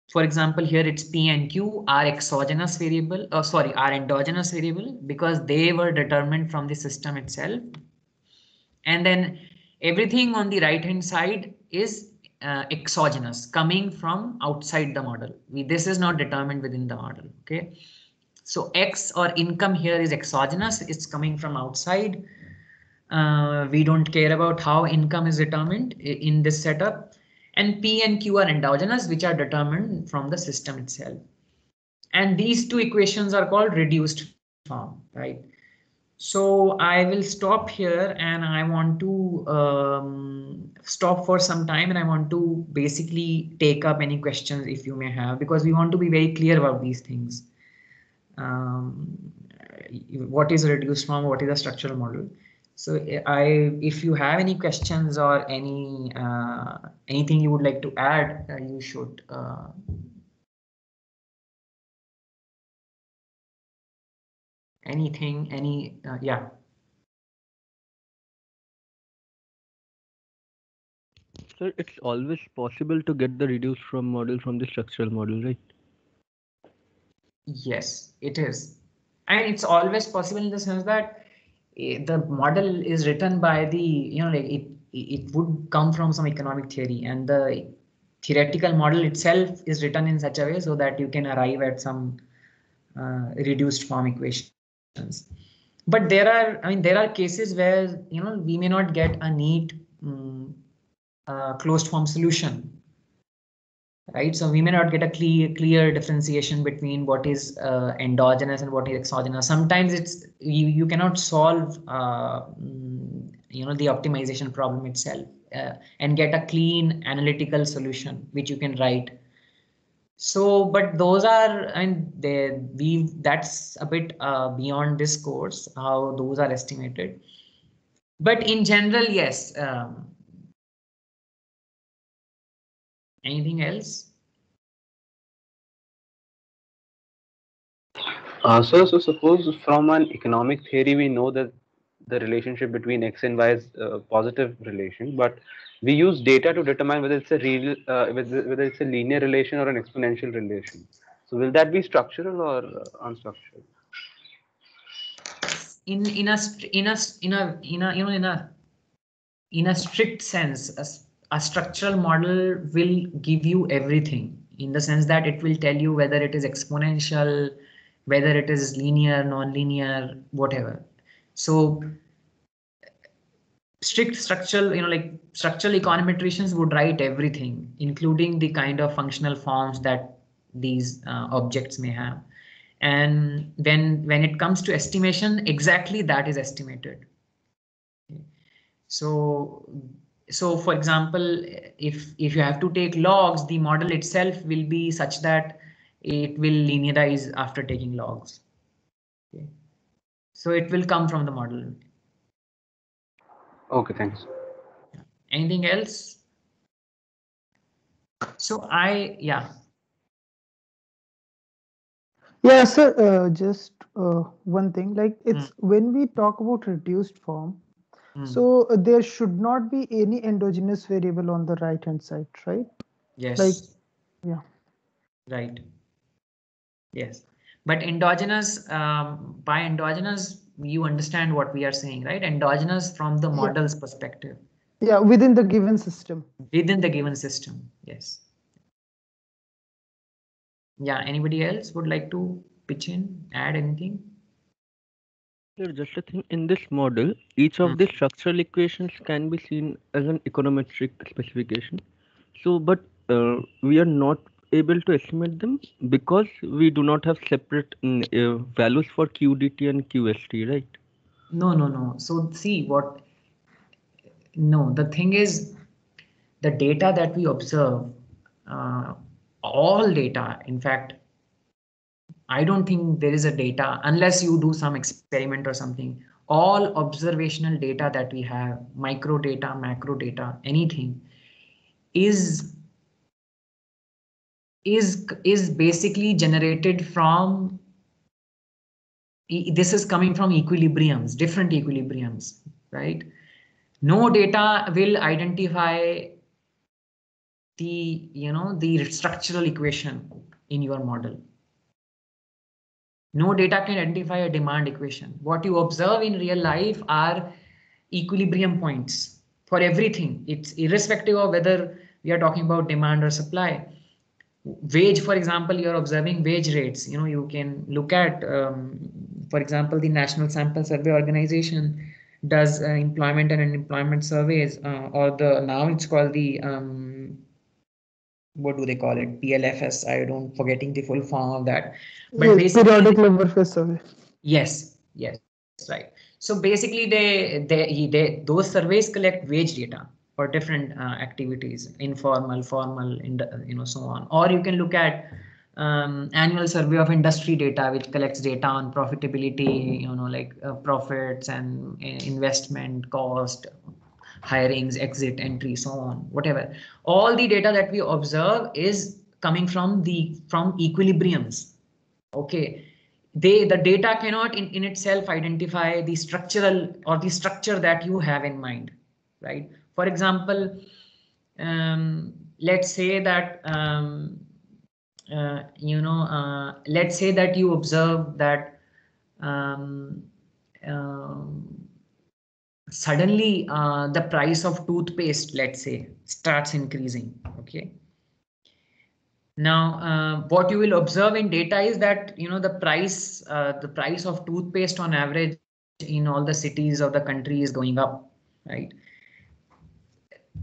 for example, here it's P and Q are exogenous variable, are endogenous variable, because they were determined from the system itself. And then everything on the right hand side is exogenous, coming from outside the model. This is not determined within the model. Okay, so X or income here is exogenous, it's coming from outside. We don't care about how income is determined in this setup. And P and Q are endogenous, which are determined from the system itself. And these 2 equations are called reduced form, right? So I will stop here, and I want to stop for some time, and I want to basically take up any questions if you may have, because we want to be very clear about these things. What is a reduced form? What is a structural model? So if you have any questions or anything you would like to add, you should. Yeah. Sir, it's always possible to get the reduced form model from the structural model, right? Yes, it is. And it's always possible in the sense that the model is written by the, it would come from some economic theory, and the theoretical model itself is written in such a way so that you can arrive at some reduced form equations. But there are cases where we may not get a neat closed form solution, right? So we may not get a clear differentiation between what is endogenous and what is exogenous. Sometimes it's you cannot solve the optimization problem itself and get a clean analytical solution which you can write. So, but those are, that's a bit beyond this course, how those are estimated. But in general, yes. Anything else? So suppose from an economic theory, we know that the relationship between X and Y is a positive relation, but we use data to determine whether it's a real, whether it's a linear relation or an exponential relation. So will that be structural or unstructured? In a strict sense, a structural model will give you everything, in the sense that it will tell you whether it is exponential, whether it is linear, non-linear, whatever. So strict structural, like structural econometricians would write everything, including the kind of functional forms that these objects may have. And when it comes to estimation, exactly that is estimated. So for example, if you have to take logs, the model itself will be such that it will linearize after taking logs. Okay. So it will come from the model. Okay, thanks. Anything else? So yeah. Yeah, sir, just one thing, like it's when we talk about reduced form, so there should not be any endogenous variable on the right hand side, right? Yes. Like, yeah. Right. Yes. But endogenous, by endogenous, you understand what we are saying, right? Endogenous from the model's perspective. Yeah, within the given system. Within the given system, yes. Yeah, anybody else would like to pitch in, add anything? Just a thing, in this model, each of the structural equations can be seen as an econometric specification. So, but we are not able to estimate them because we do not have separate values for QDT and QST, right? No. So see the thing is, the data that we observe, all data, in fact, I don't think there is a data, unless you do some experiment or something, all observational data that we have, micro data, macro data, anything, is basically generated from, this is coming from equilibriums, different equilibriums, right? No data will identify the structural equation in your model. No data can identify a demand equation. What you observe in real life are equilibrium points for everything. It's irrespective of whether we are talking about demand or supply. Wage, for example, you're observing wage rates. You can look at, for example, the National Sample Survey Organization does employment and unemployment surveys, or now it's called the what do they call it? PLFS. I don't forgetting the full form of that. But yes, periodic labor force survey. Yes, right. So basically, those surveys collect wage data for different activities, informal, formal, so on. Or you can look at annual survey of industry data, which collects data on profitability, like profits and investment cost, hirings, exit, entry, so on, whatever. All the data that we observe is coming from equilibriums. Okay. The data cannot in itself identify the structural or the structure that you have in mind, right? For example, let's say that let's say that you observe that suddenly the price of toothpaste, let's say, starts increasing. Okay, Now, what you will observe in data is that, you know, the price of toothpaste on average in all the cities of the country is going up, right?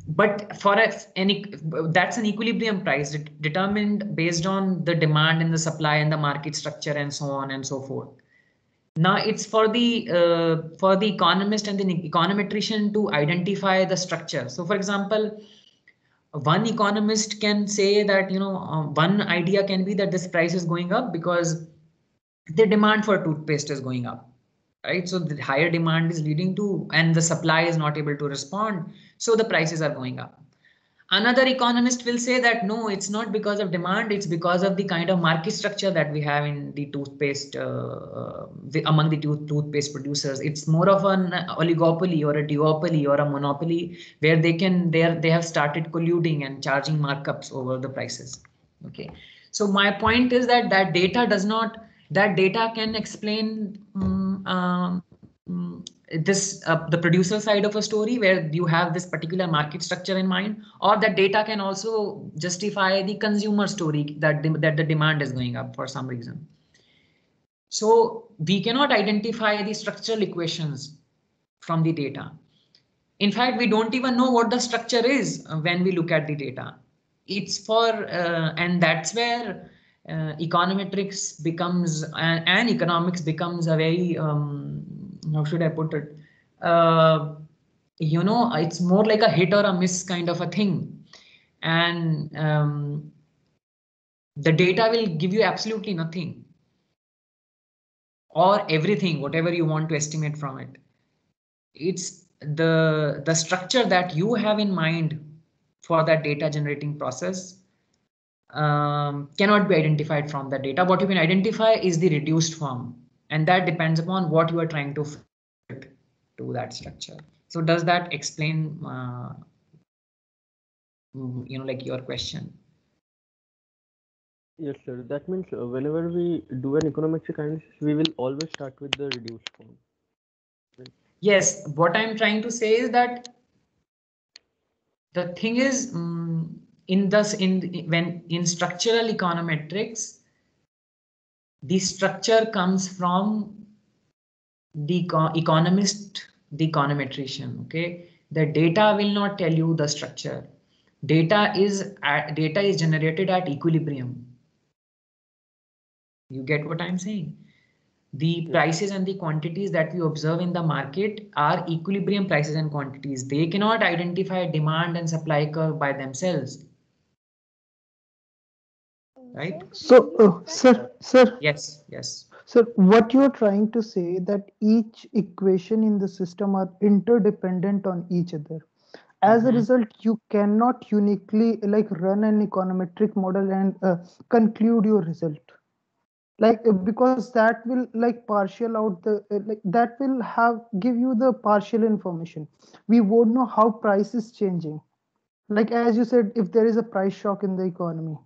But for that's an equilibrium price determined based on the demand and the supply and the market structure and so on and so forth. Now it's for the economist and the econometrician to identify the structure. So for example, one economist can say that, you know, one idea can be that this price is going up because the demand for toothpaste is going up, right? So the higher demand is leading to, and the supply is not able to respond, so the prices are going up. Another economist will say that no, it's not because of demand, it's because of the kind of market structure that we have in the toothpaste, among the toothpaste producers. It's more of an oligopoly or a duopoly or a monopoly where they have started colluding and charging markups over the prices. Okay, so my point is that that data can explain the producer side of a story where you have this particular market structure in mind, or that data can also justify the consumer story that the demand is going up for some reason. So we cannot identify the structural equations from the data. In fact, we don't even know what the structure is when we look at the data. It's for and that's where econometrics becomes and economics becomes a very how should I put it? You know, it's more like a hit or a miss kind of a thing. And the data will give you absolutely nothing or everything, whatever you want to estimate from it. It's the structure that you have in mind for that data generating process cannot be identified from the data. What you can identify is the reduced form, and that depends upon what you are trying to fit to that structure. So does that explain you know, like your question? Yes, sir. That means whenever we do an econometric analysis, we will always start with the reduced form. Right? Yes, what I'm trying to say is that the thing is in structural econometrics, the structure comes from the economist, the econometrician. Okay, the data will not tell you the structure. Data is generated at equilibrium. You get what I'm saying? The prices and the quantities that we observe in the market are equilibrium prices and quantities. They cannot identify demand and supply curve by themselves. Right? So, sir. Yes. So what you are trying to say that each equation in the system are interdependent on each other. As a result, you cannot uniquely like run an econometric model and conclude your result. Like because that will like partial out the like that will give you the partial information. We won't know how price is changing. Like as you said, if there is a price shock in the economy,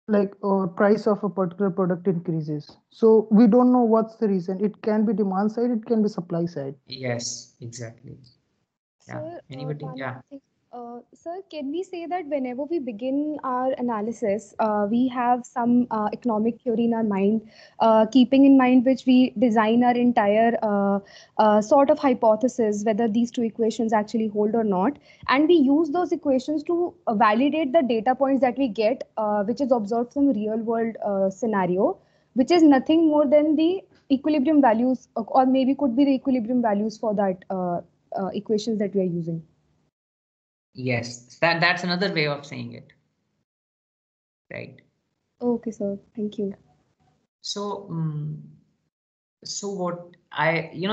like or price of a particular product increases, so we don't know what's the reason. It can be demand side, it can be supply side. Yes, exactly. Sir, Anybody? Sir, can we say that whenever we begin our analysis, we have some economic theory in our mind, keeping in mind which we design our entire sort of hypothesis, whether these two equations actually hold or not, and we use those equations to validate the data points that we get, which is observed from real world scenario, which is nothing more than the equilibrium values, or maybe could be the equilibrium values for that equations that we are using. Yes, that's another way of saying it. Right. Okay, sir. Thank you. So, so what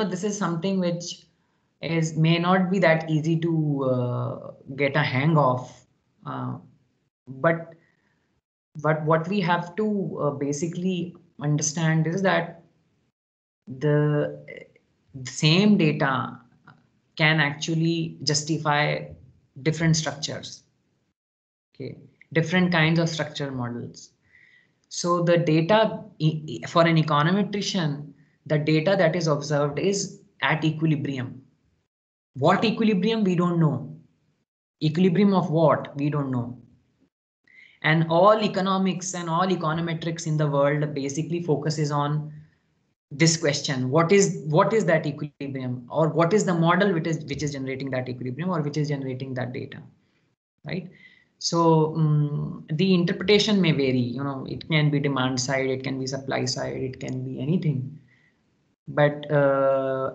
this is something which may not be that easy to get a hang of, but what we have to basically understand is that the same data can actually justify different structures, okay, different kinds of structural models. So the data for an econometrician, the data that is observed is at equilibrium. What equilibrium? We don't know. Equilibrium of what? We don't know. And all economics and all econometrics in the world basically focuses on this question: what is that equilibrium, or what is the model which is generating that equilibrium, or which is generating that data, right? So the interpretation may vary. You know, it can be demand side, it can be supply side, it can be anything. But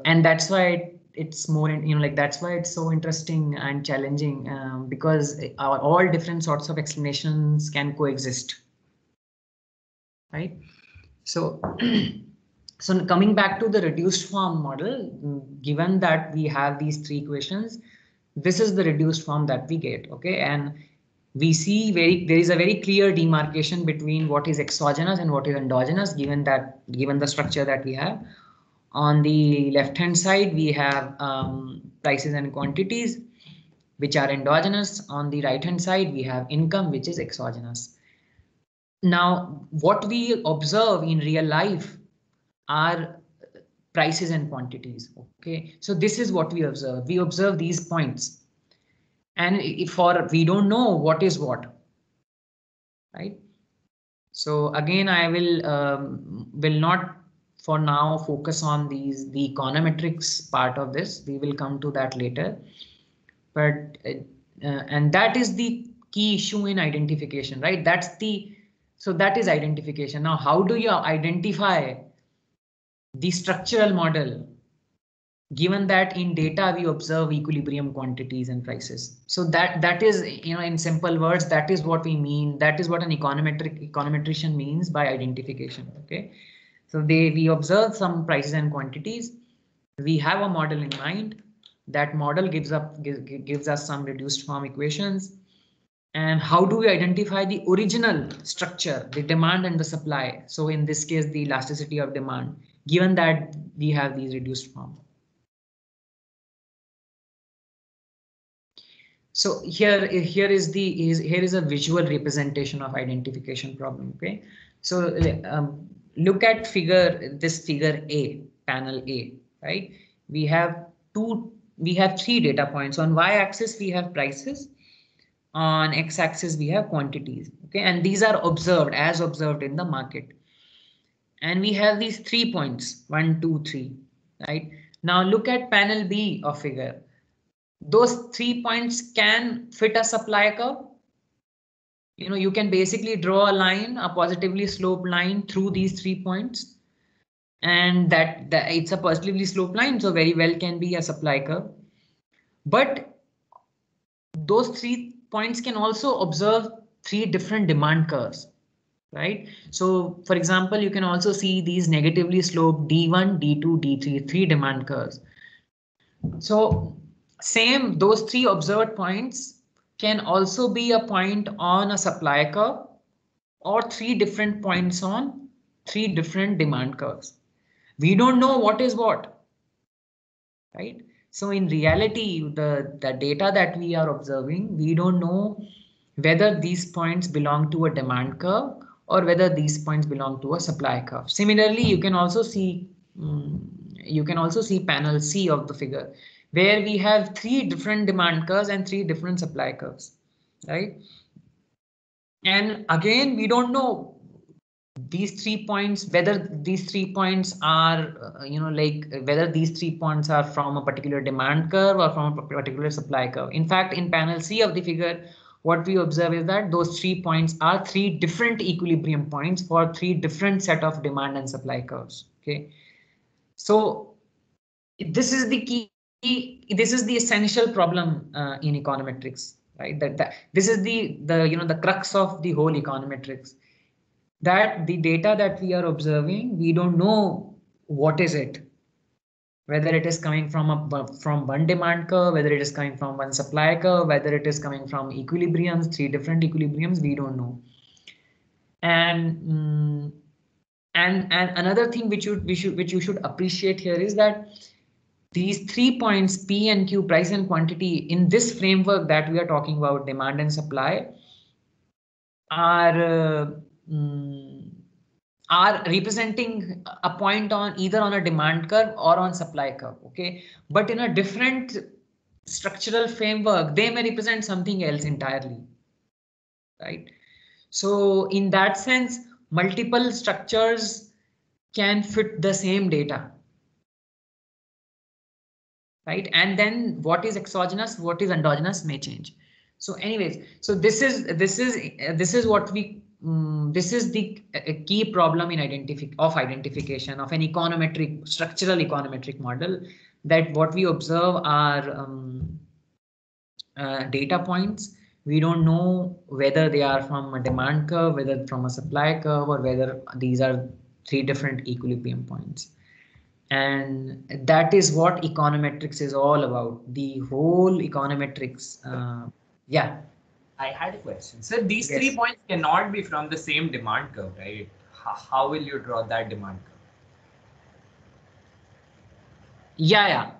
and that's why it's more, you know, like that's why it's so interesting and challenging, because all different sorts of explanations can coexist, right? So so coming back to the reduced form model, given that we have these three equations, this is the reduced form that we get. Okay, and we see there is a very clear demarcation between what is exogenous and what is endogenous, given the structure that we have. On the left hand side, we have prices and quantities, which are endogenous. On the right hand side, we have income, which is exogenous. Now, what we observe in real life are prices and quantities. Okay, so this is what we observe. We observe these points, and we don't know what is what, right? So again, I will not for now focus on the econometrics part of this. We will come to that later. But and that is the key issue in identification, right? So that is identification. Now, how do you identify the structural model, given that in data we observe equilibrium quantities and prices? So that is, you know, in simple words, that is what we mean. That is what an econometrician means by identification. Okay, so we observe some prices and quantities. We have a model in mind. That model gives us some reduced form equations. And how do we identify the original structure, the demand and the supply? So in this case, the elasticity of demand, given that we have these reduced form. So here is a visual representation of identification problem. Okay, so look at this figure A, panel A, right? We have three data points. On y-axis we have prices, on x-axis we have quantities. Okay, and these are observed in the market. And we have these 3 points, 1, 2, 3, right? Now look at panel B of figure. Those 3 points can fit a supply curve. You know, you can basically draw a line, a positively sloped line through these 3 points. And that it's a positively sloped line, so very well can be a supply curve. But those 3 points can also observe 3 different demand curves, right? So for example, you can also see these negatively sloped D1, D2, D3, 3 demand curves. So same, those 3 observed points can also be a point on a supply curve, or 3 different points on 3 different demand curves. We don't know what is what, right? So in reality, the data that we are observing, we don't know whether these points belong to a demand curve or whether these points belong to a supply curve. Similarly, you can also see panel C of the figure, where we have 3 different demand curves and 3 different supply curves, right? And again, we don't know these 3 points, whether these 3 points are, whether these 3 points are from a particular demand curve or from a particular supply curve. In fact, in panel C of the figure, what we observe is that those 3 points are 3 different equilibrium points for 3 different set of demand and supply curves. Okay, so this is the key. This is the essential problem in econometrics, right? That this is the crux of the whole econometrics. That the data that we are observing, we don't know what is it, whether it is coming from one demand curve, whether it is coming from one supply curve, whether it is coming from equilibriums, 3 different equilibriums, we don't know. And another thing which you should appreciate here is that these 3 points, P and Q, price and quantity, in this framework that we are talking about, demand and supply, are representing a point on either on a demand curve or on supply curve. Okay, but in a different structural framework, they may represent something else entirely, right? So in that sense, multiple structures can fit the same data. Right, and then what is exogenous, what is endogenous may change. So anyways, so this is what we this is the key problem in identification of an econometric structural econometric model, that what we observe are data points. We don't know whether they are from a demand curve, whether from a supply curve, or whether these are three different equilibrium points. And that is what econometrics is all about. The whole econometrics. Yeah. I had a question. So these 3 points cannot be from the same demand curve, right? How will you draw that demand curve? Yeah,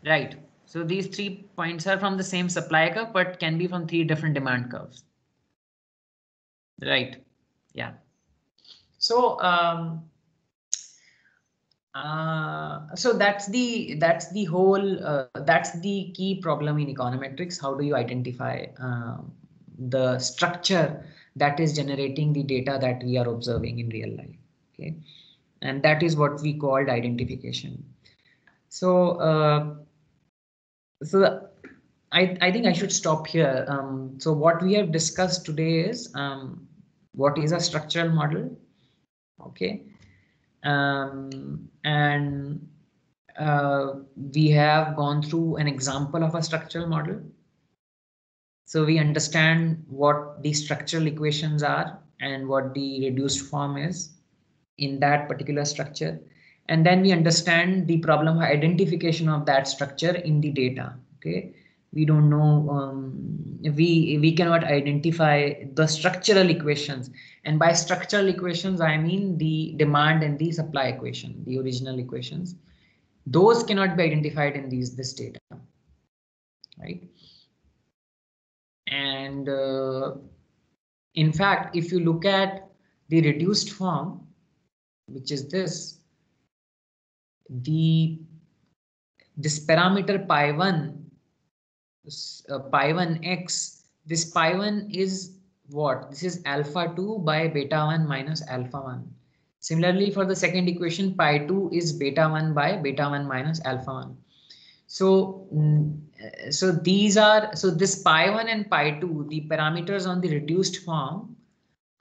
right. So these 3 points are from the same supply curve, but can be from 3 different demand curves. Right. Yeah. So so that's the whole that's the key problem in econometrics. How do you identify the structure that is generating the data that we are observing in real life? Okay, and that is what we called identification. So I think I should stop here. So what we have discussed today is what is a structural model. Okay. And we have gone through an example of a structural model. So we understand what the structural equations are and what the reduced form is in that particular structure. And then we understand the problem of identification of that structure in the data. Okay. We don't know, we cannot identify the structural equations. And by structural equations, I mean the demand and the supply equation, the original equations. Those cannot be identified in this data, right? And in fact, if you look at the reduced form, which is this parameter pi1, pi1x, this pi1 is what? This is alpha2 by beta1 minus alpha1. Similarly, for the second equation, pi2 is beta1 by beta1 minus alpha1. So these are, so this pi1 and pi2, the parameters on the reduced form,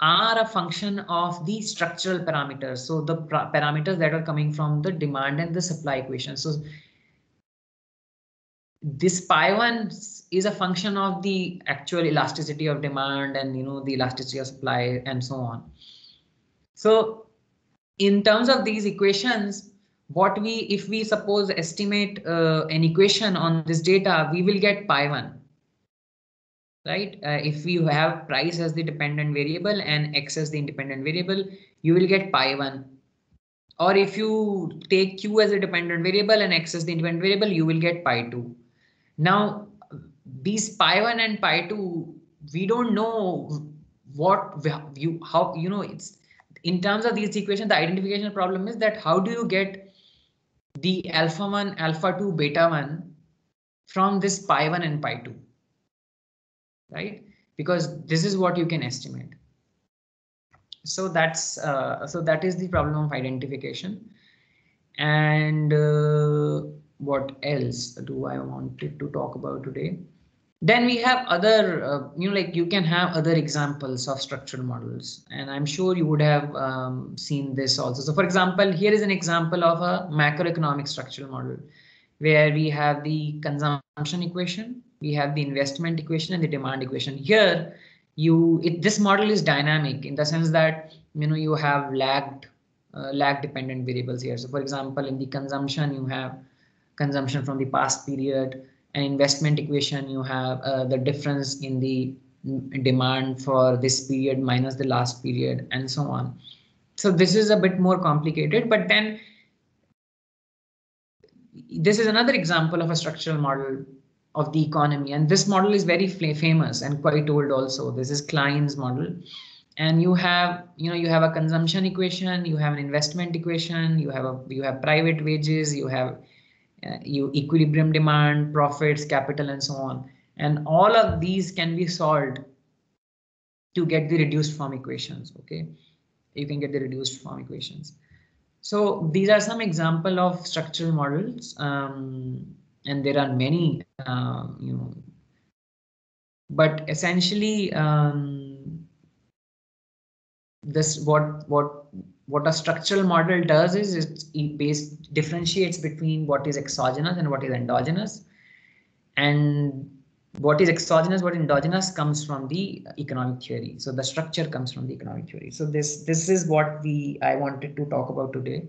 are a function of the structural parameters. So the parameters that are coming from the demand and the supply equation. So this pi1 is a function of the actual elasticity of demand and the elasticity of supply and so on. So in terms of these equations, if we suppose estimate an equation on this data, we will get pi1, right? If you have price as the dependent variable and x as the independent variable, you will get pi1. Or if you take q as a dependent variable and x as the independent variable, you will get pi2. Now, these pi1 and pi2, we don't know it's in terms of these equations, the identification problem is that how do you get the alpha1, alpha2, beta1 from this pi1 and pi2, right? Because this is what you can estimate. So that is the problem of identification. And what else do I wanted to talk about today? Then we have other, like you can have other examples of structural models, and I'm sure you would have seen this also. So for example, here is an example of a macroeconomic structural model where we have the consumption equation, we have the investment equation and the demand equation. Here, this model is dynamic in the sense that, you have lag dependent variables here. So for example, in the consumption, you have consumption from the past period. An investment equation, you have the difference in the demand for this period minus the last period and so on. So this is a bit more complicated, but then this is another example of a structural model of the economy. And this model is very famous and quite old also. This is Klein's model. And you have a consumption equation, you have an investment equation, you have private wages, you have equilibrium demand, profits, capital, and so on. And all of these can be solved to get the reduced form equations. Okay, you can get the reduced form equations. So these are some example of structural models, and there are many, but essentially this what a structural model does is it differentiates between what is exogenous and what is endogenous, and what is exogenous, what endogenous comes from the economic theory. So the structure comes from the economic theory. So this is what I wanted to talk about today.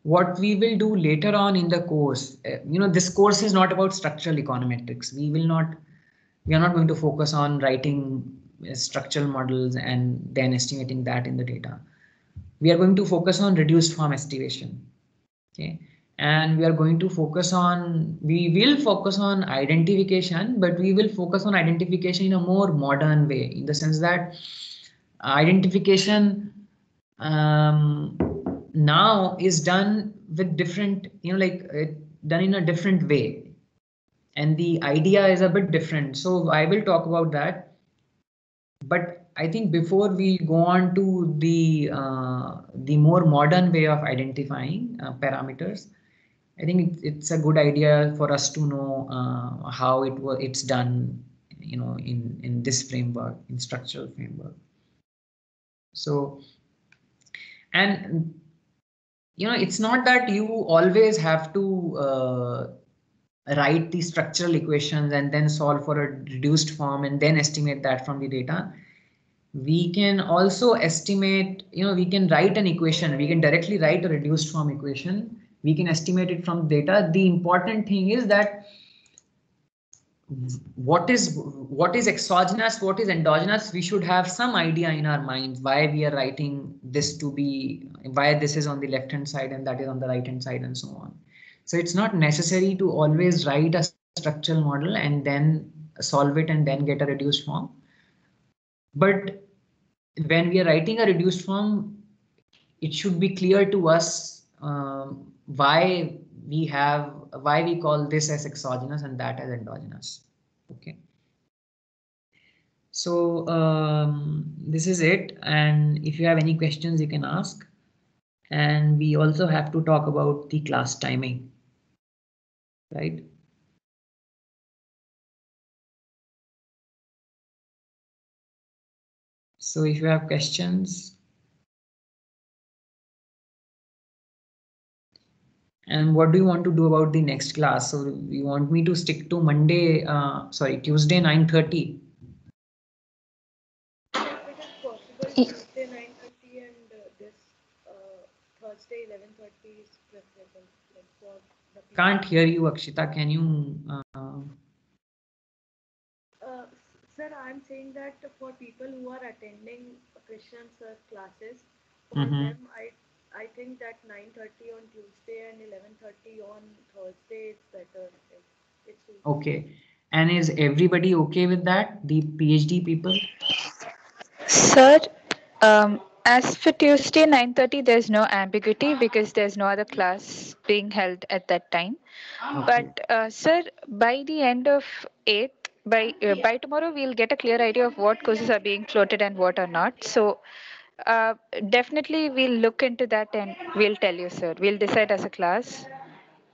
What we will do later on in the course, this course is not about structural econometrics. We are not going to focus on writing structural models and then estimating that in the data. We are going to focus on reduced form estimation. Okay, and we will focus on identification, but we will focus on identification in a more modern way, in the sense that identification now is done with different, done in a different way, and the idea is a bit different. So I will talk about that. But I think before we go on to the more modern way of identifying parameters, I think it's a good idea for us to know how it's done, in this framework, in structural framework. So, and it's not that you always have to write the structural equations and then solve for a reduced form and then estimate that from the data. We can also estimate, we can write an equation. We can directly write a reduced form equation. We can estimate it from data. The important thing is that what is exogenous, what is endogenous, we should have some idea in our minds why we are writing this to be, why this is on the left hand side and that is on the right hand side and so on. So it's not necessary to always write a structural model and then solve it and then get a reduced form. But when we are writing a reduced form, it should be clear to us why we call this as exogenous and that as endogenous. Okay. So this is it. And if you have any questions, you can ask. And we also have to talk about the class timing, right? So if you have questions. And what do you want to do about the next class? So you want me to stick to Tuesday 9:30? Tuesday 9:30 and this Thursday 11:30 is preferable. Like for the Can't hear you, Akshita. Can you? Sir, I'm saying that for people who are attending Christian sir classes, for them, I think that 9:30 on Tuesday and 11:30 on Thursday is better. Okay. And is everybody okay with that? The PhD people? Sir, as for Tuesday 9:30, there's no ambiguity because there's no other class being held at that time. Okay. But sir, by the end of 8th, by tomorrow, we'll get a clear idea of what courses are being floated and what are not. So definitely we'll look into that and we'll tell you, sir. We'll decide as a class.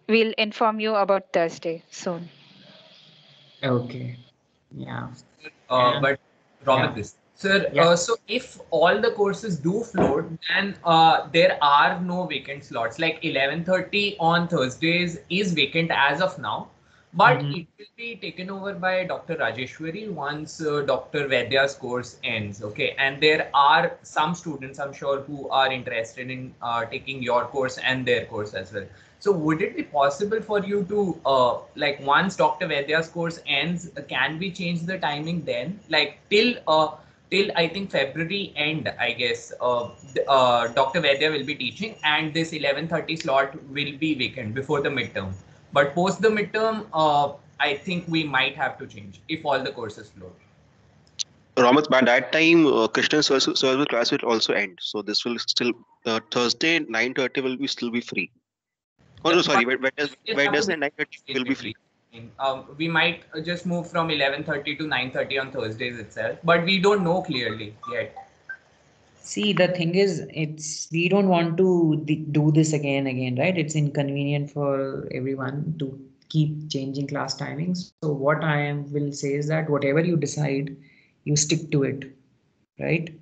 We'll inform you about Thursday soon. Okay. Yeah. But Robert, this. Sir, so if all the courses do float, then there are no vacant slots. Like 11:30 on Thursdays is vacant as of now, but it will be taken over by Dr. Rajeshwari once Dr. Vaidya's course ends. Okay, and there are some students, I'm sure, who are interested in taking your course and their course as well. So would it be possible for you to, like once Dr. Vaidya's course ends, can we change the timing then? Like till I think February end, I guess, Dr. Vaidya will be teaching and this 11:30 slot will be vacant before the midterm. But post the midterm, I think we might have to change if all the courses float. Ramat, by that time, Christian Service class will also end. So this will still, Thursday 9:30 will still be free. Oh, no, sorry, Wednesday 9:30 will be free. We might just move from 11:30 to 9:30 on Thursdays itself, but we don't know clearly yet. See, the thing is, we don't want to do this again, right? It's inconvenient for everyone to keep changing class timings. So what will say is that whatever you decide, you stick to it, right?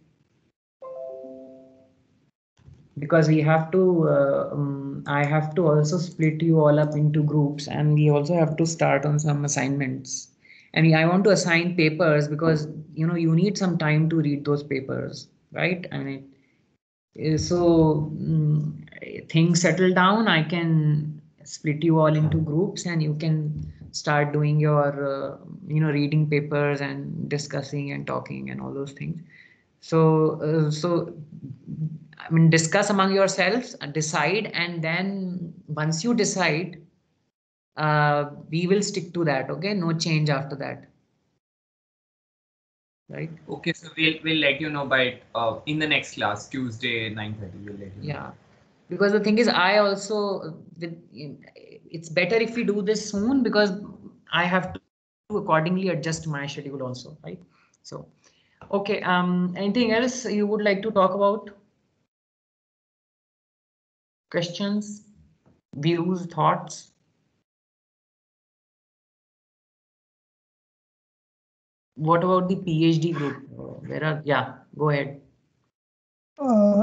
Because we have to, I have to also split you all up into groups, and we also have to start on some assignments. And I want to assign papers because, you need some time to read those papers, right? I mean, so things settle down, I can split you all into groups and you can start doing your, reading papers and discussing and talking and all those things. So, I mean, discuss among yourselves, decide, and then once you decide, we will stick to that. Okay, no change after that. Right. Okay, so we'll let you know by in the next class, Tuesday 9:30. We'll let you know. Yeah, because the thing is, I also it's better if we do this soon because I have to accordingly adjust my schedule also, right? So, okay. Anything else you would like to talk about? Questions, views, thoughts? What about the PhD group? Go ahead.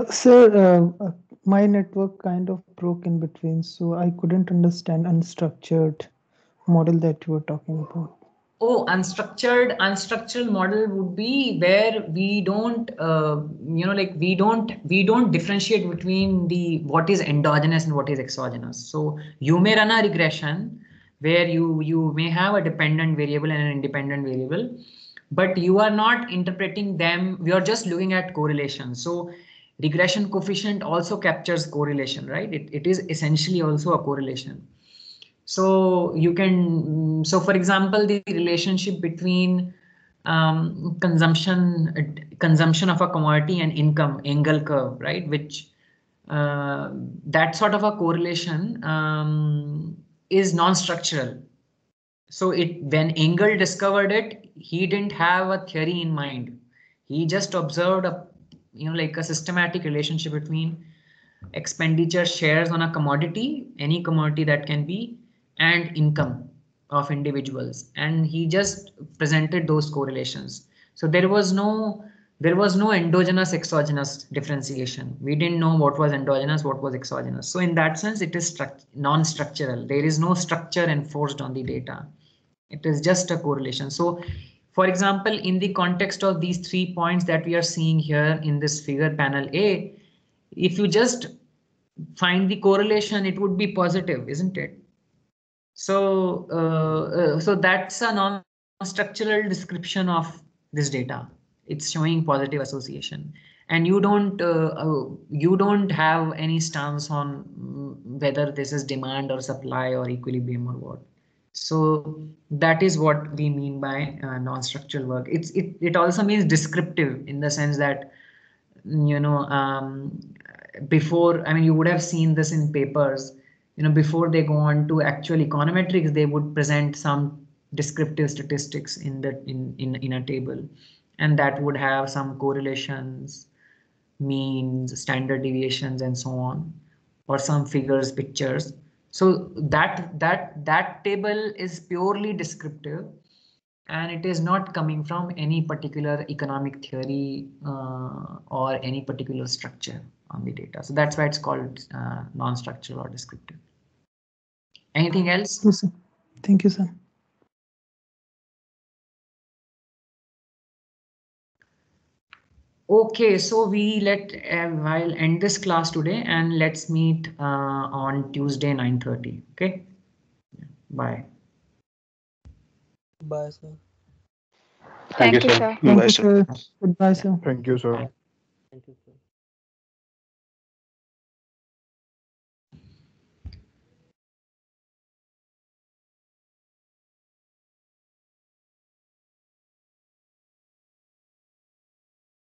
Sir, my network kind of broke in between, so I couldn't understand unstructured model that you were talking about. Oh, unstructured model would be where we don't, we don't differentiate between what is endogenous and what is exogenous. So you may run a regression where you may have a dependent variable and an independent variable, but you are not interpreting them. We are just looking at correlation. So regression coefficient also captures correlation, right? It is essentially also a correlation. So you can, so for example, the relationship between consumption of a commodity and income, Engel curve, right? Which that sort of a correlation is non-structural. So when Engel discovered it, he didn't have a theory in mind. He just observed like a systematic relationship between expenditure shares on a commodity, any commodity that can be, and income of individuals, and he just presented those correlations. So there was no endogenous exogenous differentiation. We didn't know what was endogenous, what was exogenous. So in that sense, it is non-structural. There is no structure enforced on the data. It is just a correlation. So for example, in the context of these 3 points that we are seeing here in this figure panel A, if you just find the correlation, it would be positive, isn't it? So, so that's a non-structural description of this data. It's showing positive association, and you don't have any stance on whether this is demand or supply or equilibrium or what. So that is what we mean by non-structural work. It also means descriptive in the sense that, before, I mean, you would have seen this in papers, before they go on to actual econometrics, they would present some descriptive statistics in a table, and that would have some correlations, means, standard deviations, and so on, or some figures, pictures. So that table is purely descriptive, and it is not coming from any particular economic theory or any particular structure on the data. So that's why it's called non-structural or descriptive. Anything else? Yes, sir. Thank you, sir. Okay, so I'll end this class today, and let's meet on Tuesday 9:30. Okay. Bye. Bye, sir. Thank you, sir. Thank you, sir. Goodbye, sir. Thank you, sir. Thank you.